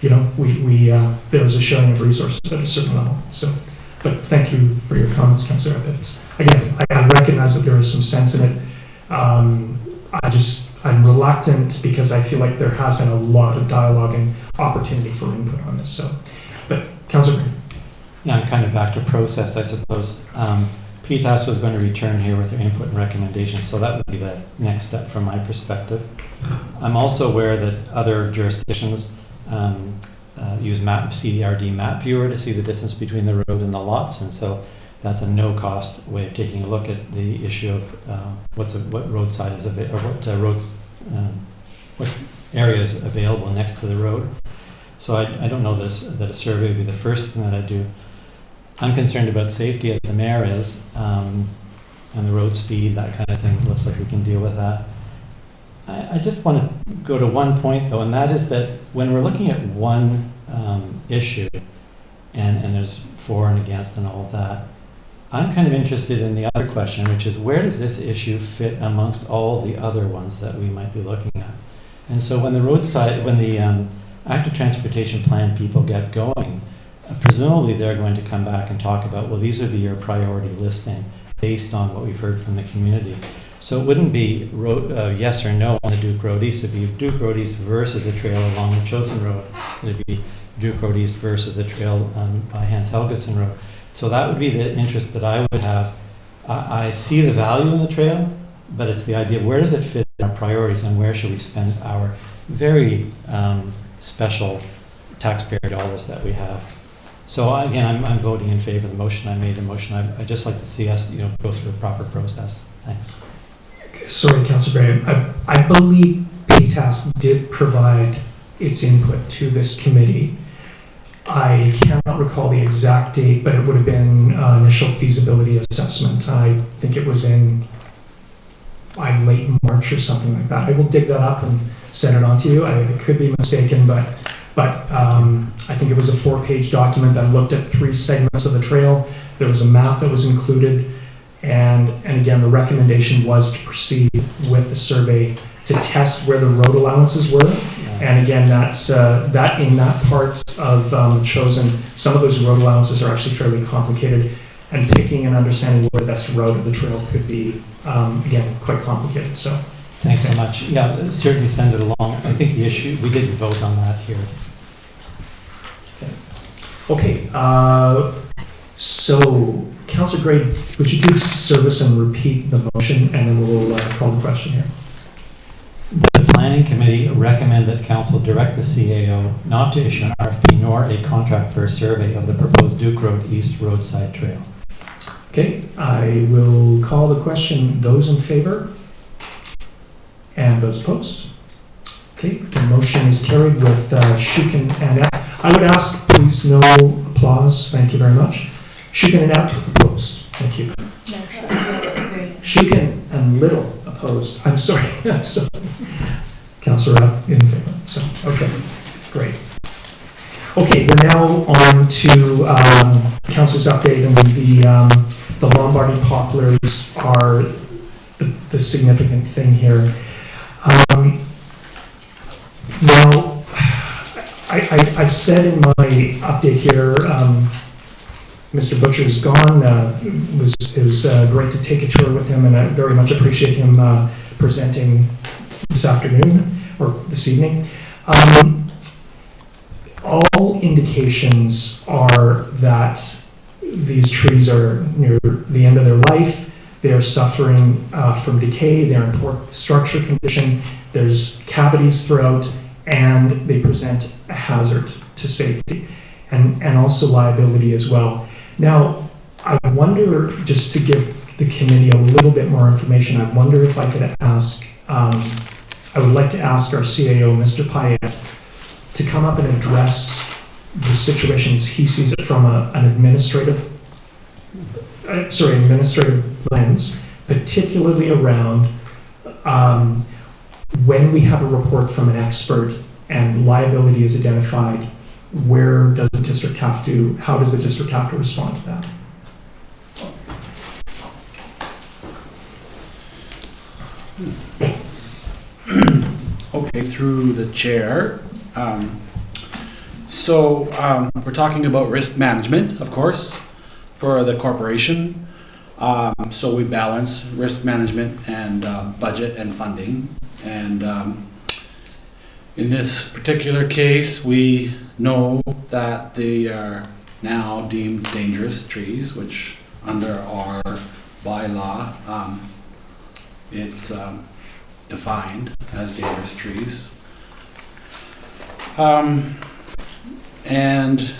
there is a sharing of resources at a certain level. So, but thank you for your comments, Councillor. Again, I recognize that there is some sense in it. I'm reluctant because I feel like there has been a lot of dialogue and opportunity for input on this. So, but Councillor Green. Yeah, I'm kind of back to process, I suppose. PTAS was going to return here with their input and recommendations, so that would be the next step from my perspective. I'm also aware that other jurisdictions use CDRD map viewer to see the distance between the road and the lots, and so that's a no-cost way of taking a look at the issue of what roadside is available, or what areas available next to the road. So I don't know that a survey would be the first thing that I'd do. I'm concerned about safety, as the mayor is, and the road speed, that kind of thing. It looks like we can deal with that. I just want to go to one point, though, and that is that when we're looking at one issue, and there's for and against and all of that, I'm kind of interested in the other question, which is where does this issue fit amongst all the other ones that we might be looking at? And so when the active transportation plan people get going, presumably they're going to come back and talk about, well, these would be your priority listing based on what we've heard from the community. So it wouldn't be yes or no on the Duke Road East. It'd be Duke Road East versus the trail along Metchosin Road. It'd be Duke Road East versus the trail by Hans Helgeson Road. So that would be the interest that I would have. I see the value in the trail, but it's the idea of where does it fit in our priorities and where should we spend our very special taxpayer dollars that we have. So again, I'm voting in favor of the motion. I made the motion. I'd just like to see us go through a proper process. Thanks. Sorry, Councillor Graham. I believe PTAS did provide its input to this committee. I cannot recall the exact date, but it would have been initial feasibility assessment. I think it was in late March or something like that. I will dig that up and send it on to you. I could be mistaken, but I think it was a 4-page document that looked at 3 segments of the trail. There was a map that was included, and again, the recommendation was to proceed with the survey to test where the road allowances were. And again, that's that in that part of chosen, some of those road allowances are actually fairly complicated, and picking and understanding where the best route of the trail could be, again, quite complicated. So thanks so much. Yeah, certainly send it along. I think the issue, we didn't vote on that here. Okay, so Councillor Gray, would you do service and repeat the motion, and then we'll call the question here. The Planning Committee recommend that Council direct the CAO not to issue an RFP nor a contract for a survey of the proposed Duke Road East roadside trail. Okay, I will call the question. Those in favor? And those opposed? Okay, the motion is carried with Shukin and App. I would ask, please, no applause. Thank you very much. Shukin and App opposed. Thank you. Shukin and Little opposed. I'm sorry. Councillor App in favor. So, okay, great. Okay, we're now on to Councillor's update, and the Lombardy Poplars are the significant thing here. Now, I've said in my update here, Mr. Butcher's gone. It was great to take a tour with him, and I very much appreciate him presenting this afternoon or this evening. All indications are that these trees are near the end of their life. They are suffering from decay. They're in poor structure condition. There's cavities throughout, and they present a hazard to safety and also liability as well. Now, I wonder, just to give the committee a little bit more information, I wonder if I could ask, I would like to ask our CAO, Mr. Payette, to come up and address the situation as he sees it from an administrative lens, particularly around when we have a report from an expert and liability is identified, how does the district have to respond to that? Okay, through the chair. We're talking about risk management, of course, for the corporation. So we balance risk management and budget and funding. And in this particular case, we know that they are now deemed dangerous trees, which under our bylaw, it's defined as dangerous trees. And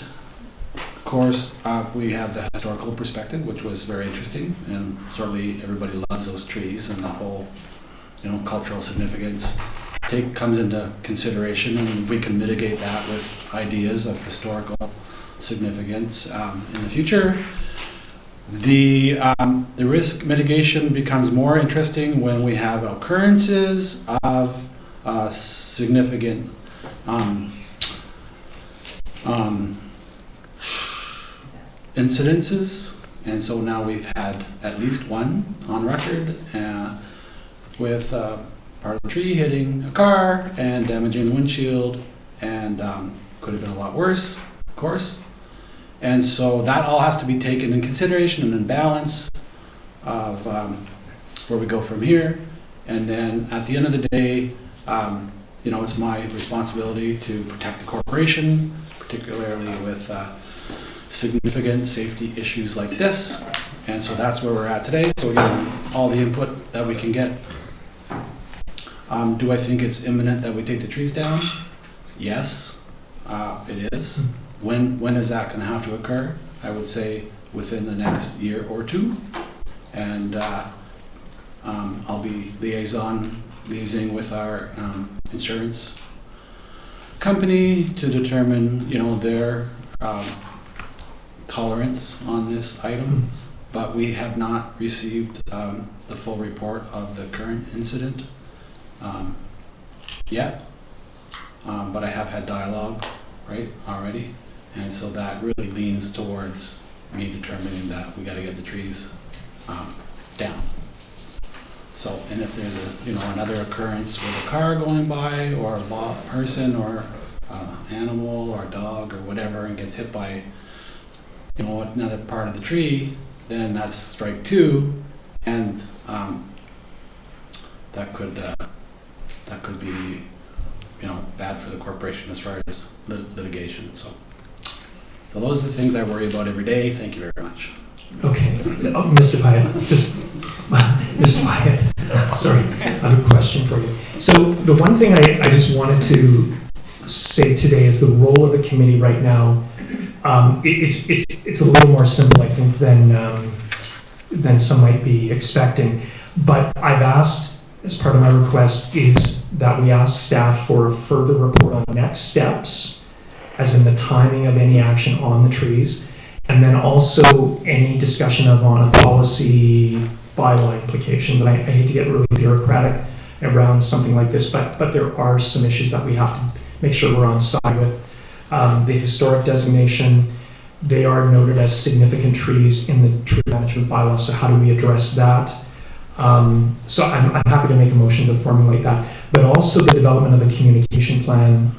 of course, we have the historical perspective, which was very interesting, and certainly everybody loves those trees, and the whole, cultural significance comes into consideration, and if we can mitigate that with ideas of historical significance in the future. The risk mitigation becomes more interesting when we have occurrences of significant incidences, and so now we've had at least one on record with part of the tree hitting a car and damaging the windshield, and could have been a lot worse, of course. And so that all has to be taken in consideration and in balance of where we go from here. And then at the end of the day, it's my responsibility to protect the corporation, particularly with significant safety issues like this. And so that's where we're at today. So we're getting all the input that we can get. Do I think it's imminent that we take the trees down? Yes, it is. When is that going to have to occur? I would say within the next year or two. And I'll be liaising with our insurance company to determine, their tolerance on this item. But we have not received the full report of the current incident yet. But I have had dialogue, already. And so that really leans towards me determining that we got to get the trees down. So, and if there's another occurrence with a car going by, or a person, or animal, or a dog, or whatever, and gets hit by another part of the tree, then that's strike two, and that could be bad for the corporation as far as litigation. So those are the things I worry about every day. Thank you very much. Okay, Mr. Pyatt, Mr. Pyatt, sorry, I have a question for you. So the one thing I just wanted to say today is the role of the committee right now. It's a little more simple, I think, than some might be expecting. But I've asked, as part of my request, is that we ask staff for a further report on next steps, as in the timing of any action on the trees, and then also any discussion on a policy bylaw implications. And I hate to get really bureaucratic around something like this, but there are some issues that we have to make sure we're on side with. The historic designation, they are noted as significant trees in the tree management bylaw, so how do we address that? So I'm happy to make a motion to formulate that, but also the development of a communication plan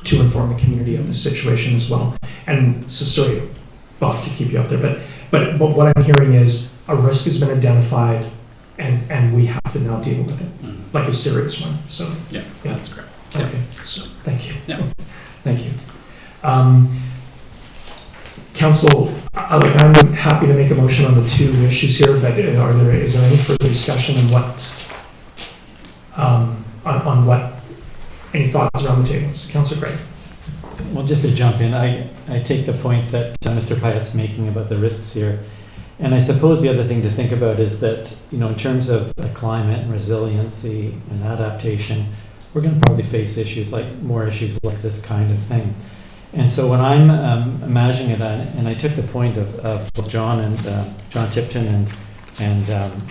to inform the community of the situation as well. And so, sorry, Bob, to keep you up there, but what I'm hearing is a risk has been identified, and we have to now deal with it, like a serious one. So yeah. That's correct. Okay, so thank you. Yeah. Thank you. Council, I'm happy to make a motion on the two issues here, but is there any further discussion on what, any thoughts around the table? Councillor Craig. Well, just to jump in, I take the point that Mr. Pyatt's making about the risks here. And I suppose the other thing to think about is that, in terms of climate and resiliency and adaptation, we're going to probably face more issues like this kind of thing. And so when I'm imagining it, and I took the point of both John and John Tipton and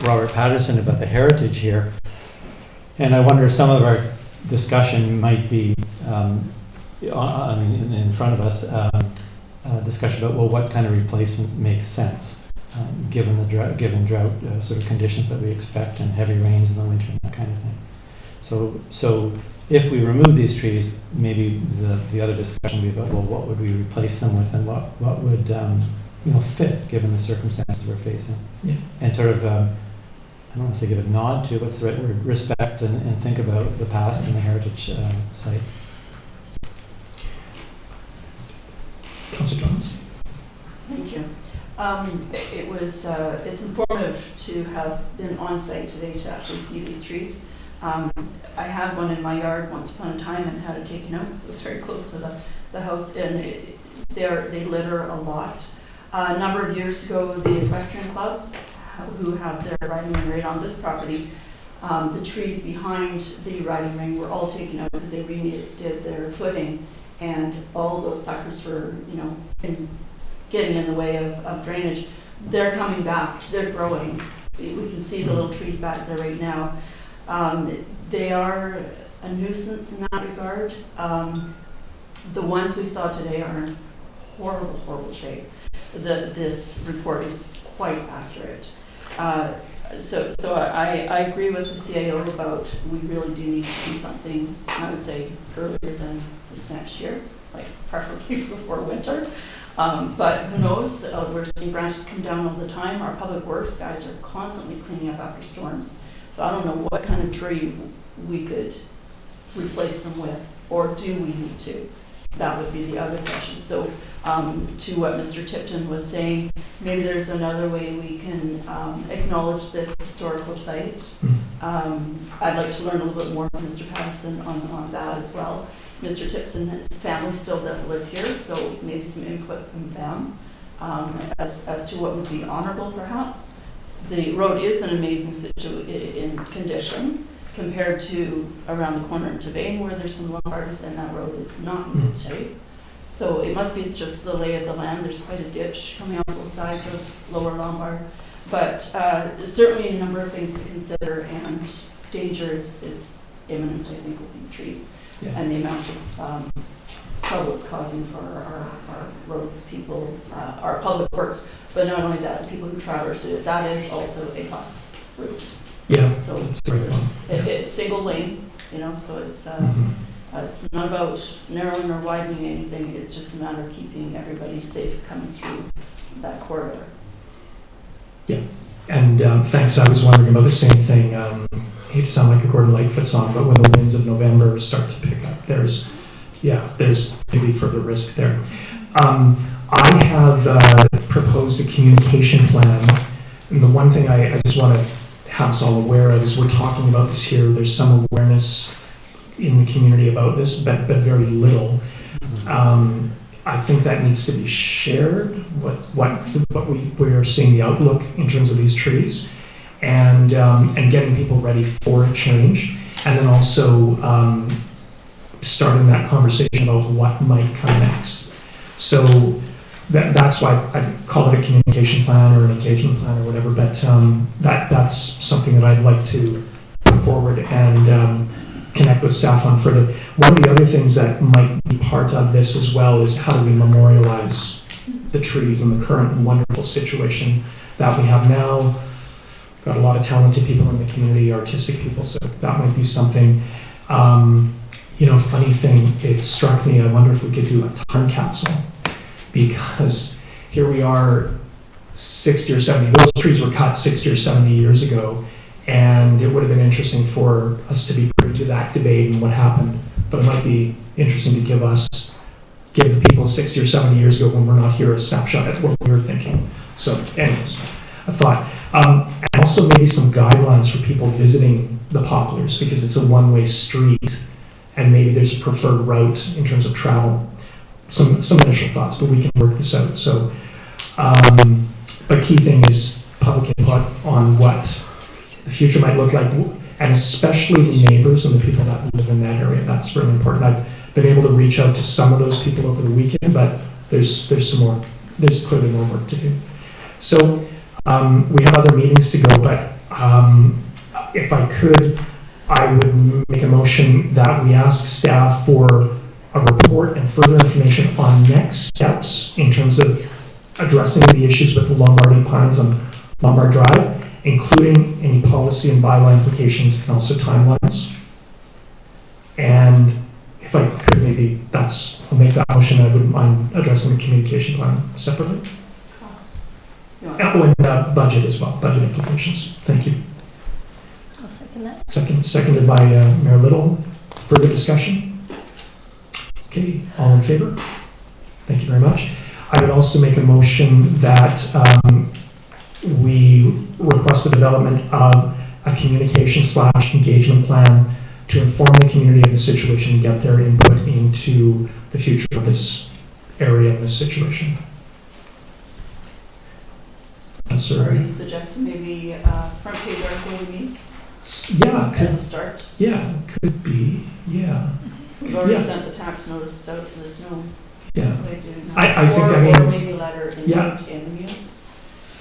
Robert Patterson about the heritage here, and I wonder if some of our discussion might be in front of us, discussion about, well, what kind of replacements make sense given the drought sort of conditions that we expect and heavy rains in the winter and that kind of thing. So if we remove these trees, maybe the other discussion would be about, well, what would we replace them with, and what would fit given the circumstances we're facing, and sort of I don't want to say give a nod to, what's the right word, respect and think about the past and the heritage site. Councillor Johns. Thank you. It's informative to have been on site today to actually see these trees. I had one in my yard once upon a time and had it taken out, so it's very close to the house, and they litter a lot. A number of years ago, the Equestrian Club, who have their riding ring right on this property, the trees behind the riding ring were all taken out because they redid their footing, and all those suckers were, getting in the way of drainage. They're coming back, they're growing. We can see the little trees back there right now. They are a nuisance in that regard. The ones we saw today are in horrible, horrible shape. This report is quite accurate. So I agree with the CAO about we really do need to do something, I would say, earlier than this next year, like preferably before winter. But who knows, we're seeing branches come down all the time. Our public works guys are constantly cleaning up after storms. So I don't know what kind of tree we could replace them with, or do we need to? That would be the other question. So to what Mr. Tipton was saying, maybe there's another way we can acknowledge this historical site. I'd like to learn a little bit more from Mr. Patterson on that as well. Mr. Tipton, his family still does live here, so maybe some input from them as to what would be honorable, perhaps. The road is an amazing in condition compared to around the corner in Tavane, where there's some Lombards, and that road is not in good shape. So it must be just the lay of the land. There's quite a ditch coming on both sides of Lower Lombard. But there's certainly a number of things to consider, and danger is imminent, I think, with these trees. And the amount of trouble it's causing for our roads people, our public works, but not only that, people who traverse it, that is also a bus route. So it's single lane, so it's not about narrowing or widening anything, it's just a matter of keeping everybody safe coming through that corridor. Yeah, and thanks, I was wondering about the same thing. I hate to sound like a Gordon Lightfoot song, but when the winds of November start to pick up, there's maybe further risk there. I have proposed a communication plan, and the one thing I just want to have us all aware of is we're talking about this here. There's some awareness in the community about this, but very little. I think that needs to be shared. What we are seeing the outlook in terms of these trees, and getting people ready for a change, and then also starting that conversation about what might come next. So that's why I call it a communication plan or an engagement plan or whatever. But that's something that I'd like to put forward and connect with staff on further. One of the other things that might be part of this as well is how do we memorialize the trees and the current wonderful situation that we have now. Got a lot of talented people in the community, artistic people, so that might be something. Funny thing, it struck me, I wonder if we could do a time capsule, because here we are 60 or 70, those trees were cut 60 or 70 years ago, and it would have been interesting for us to be privy to that debate and what happened, but it might be interesting to give the people 60 or 70 years ago when we're not here a snapshot at what we were thinking. So anyways, a thought. And also maybe some guidelines for people visiting the Poplars, because it's a one-way street, and maybe there's a preferred route in terms of travel. Some initial thoughts, but we can work this out. So, but key thing is public input on what the future might look like, and especially the neighbors and the people that live in that area. That's really important. I've been able to reach out to some of those people over the weekend, but there's clearly more work to do. So we have other meetings to go, but if I could, I would make a motion that we ask staff for a report and further information on next steps in terms of addressing the issues with the Lombardy Pines on Lombard Drive, including any policy and bylaw implications and also timelines. And if I could, maybe I'll make that motion. I wouldn't mind addressing the communication plan separately. And budget as well, budget implications. Thank you. I'll second that. Seconded by Mayor Little. Further discussion? Okay, all in favor? Thank you very much. I would also make a motion that we request the development of a communication/engagement plan to inform the community of the situation and get their input into the future of this area and this situation. Are you suggesting maybe front page article in the news? Yeah, as a start? Yeah, could be. Yeah. We've already sent the tax notices out, so there's no way of doing that. I think, or maybe a letter in the news.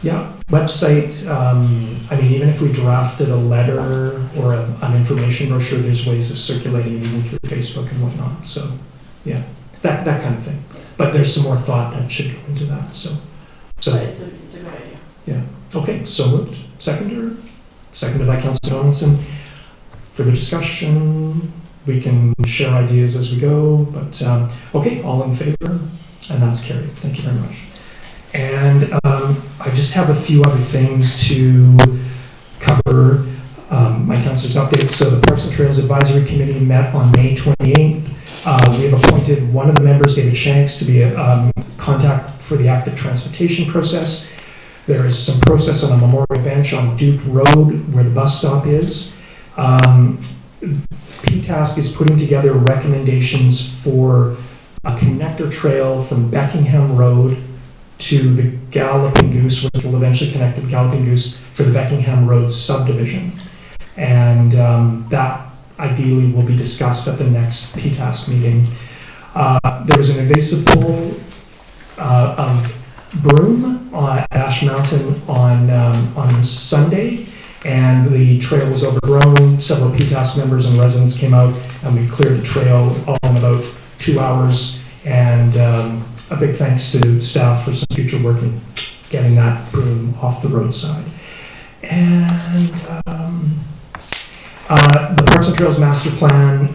Yeah, website, I mean, even if we drafted a letter or an information brochure, there's ways of circulating it even through Facebook and whatnot. So, yeah, that kind of thing. But there's some more thought that should go into that. So but it's a good idea. Yeah. Okay, so moved. Seconded by Councillor Donaldson. Further discussion. We can share ideas as we go, but okay, all in favor? And that's carried. Thank you very much. And I just have a few other things to cover. My councillor's updates. So the Parks and Trails Advisory Committee met on May 28th. We have appointed one of the members, David Shanks, to be a contact for the active transportation process. There is some process on a memorial bench on Duke Road where the bus stop is. PTASC is putting together recommendations for a connector trail from Beckingham Road to the Galloping Goose, which will eventually connect to the Galloping Goose for the Beckingham Road subdivision. And that ideally will be discussed at the next PTASC meeting. There was an invasive pole of broom at Ash Mountain on Sunday, and the trail was overgrown. Several PTASC members and residents came out, and we cleared the trail all in about 2 hours. And a big thanks to staff for some future work in getting that broom off the roadside. And the Parks and Trails Master Plan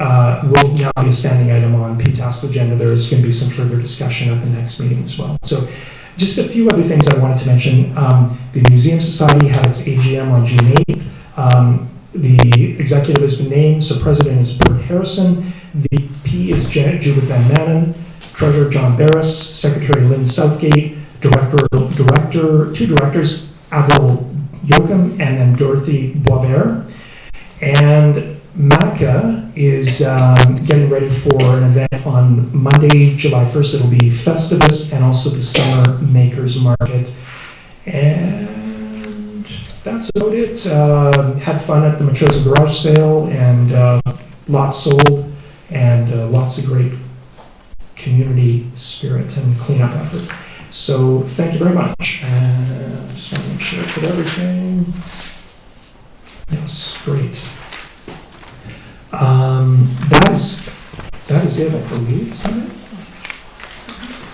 will now be a standing item on PTAS's agenda. There's going to be some further discussion at the next meeting as well. So just a few other things I wanted to mention. The Museum Society had its AGM on June 8th. The executive has been named, so President is Bert Harrison, VP is Judith Van Manen, Treasurer John Barris, Secretary Lynn Southgate, two directors, Avril Yoakum and then Dorothy Boisvert. And Manica is getting ready for an event on Monday, July 1st. It'll be Festivus and also the Summer Makers Market. And that's about it. Had fun at the Metchosin garage sale, and lots sold, and lots of great community spirit and cleanup effort. So thank you very much. And I just want to make sure I put everything. Yes, great. That is it, I believe. Is that it?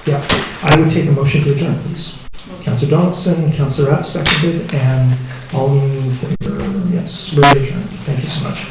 Yeah, I would take a motion to adjourn, please. Councillor Donaldson, Councillor Epp seconded, and all in favor. Yes, we're adjourned. Thank you so much.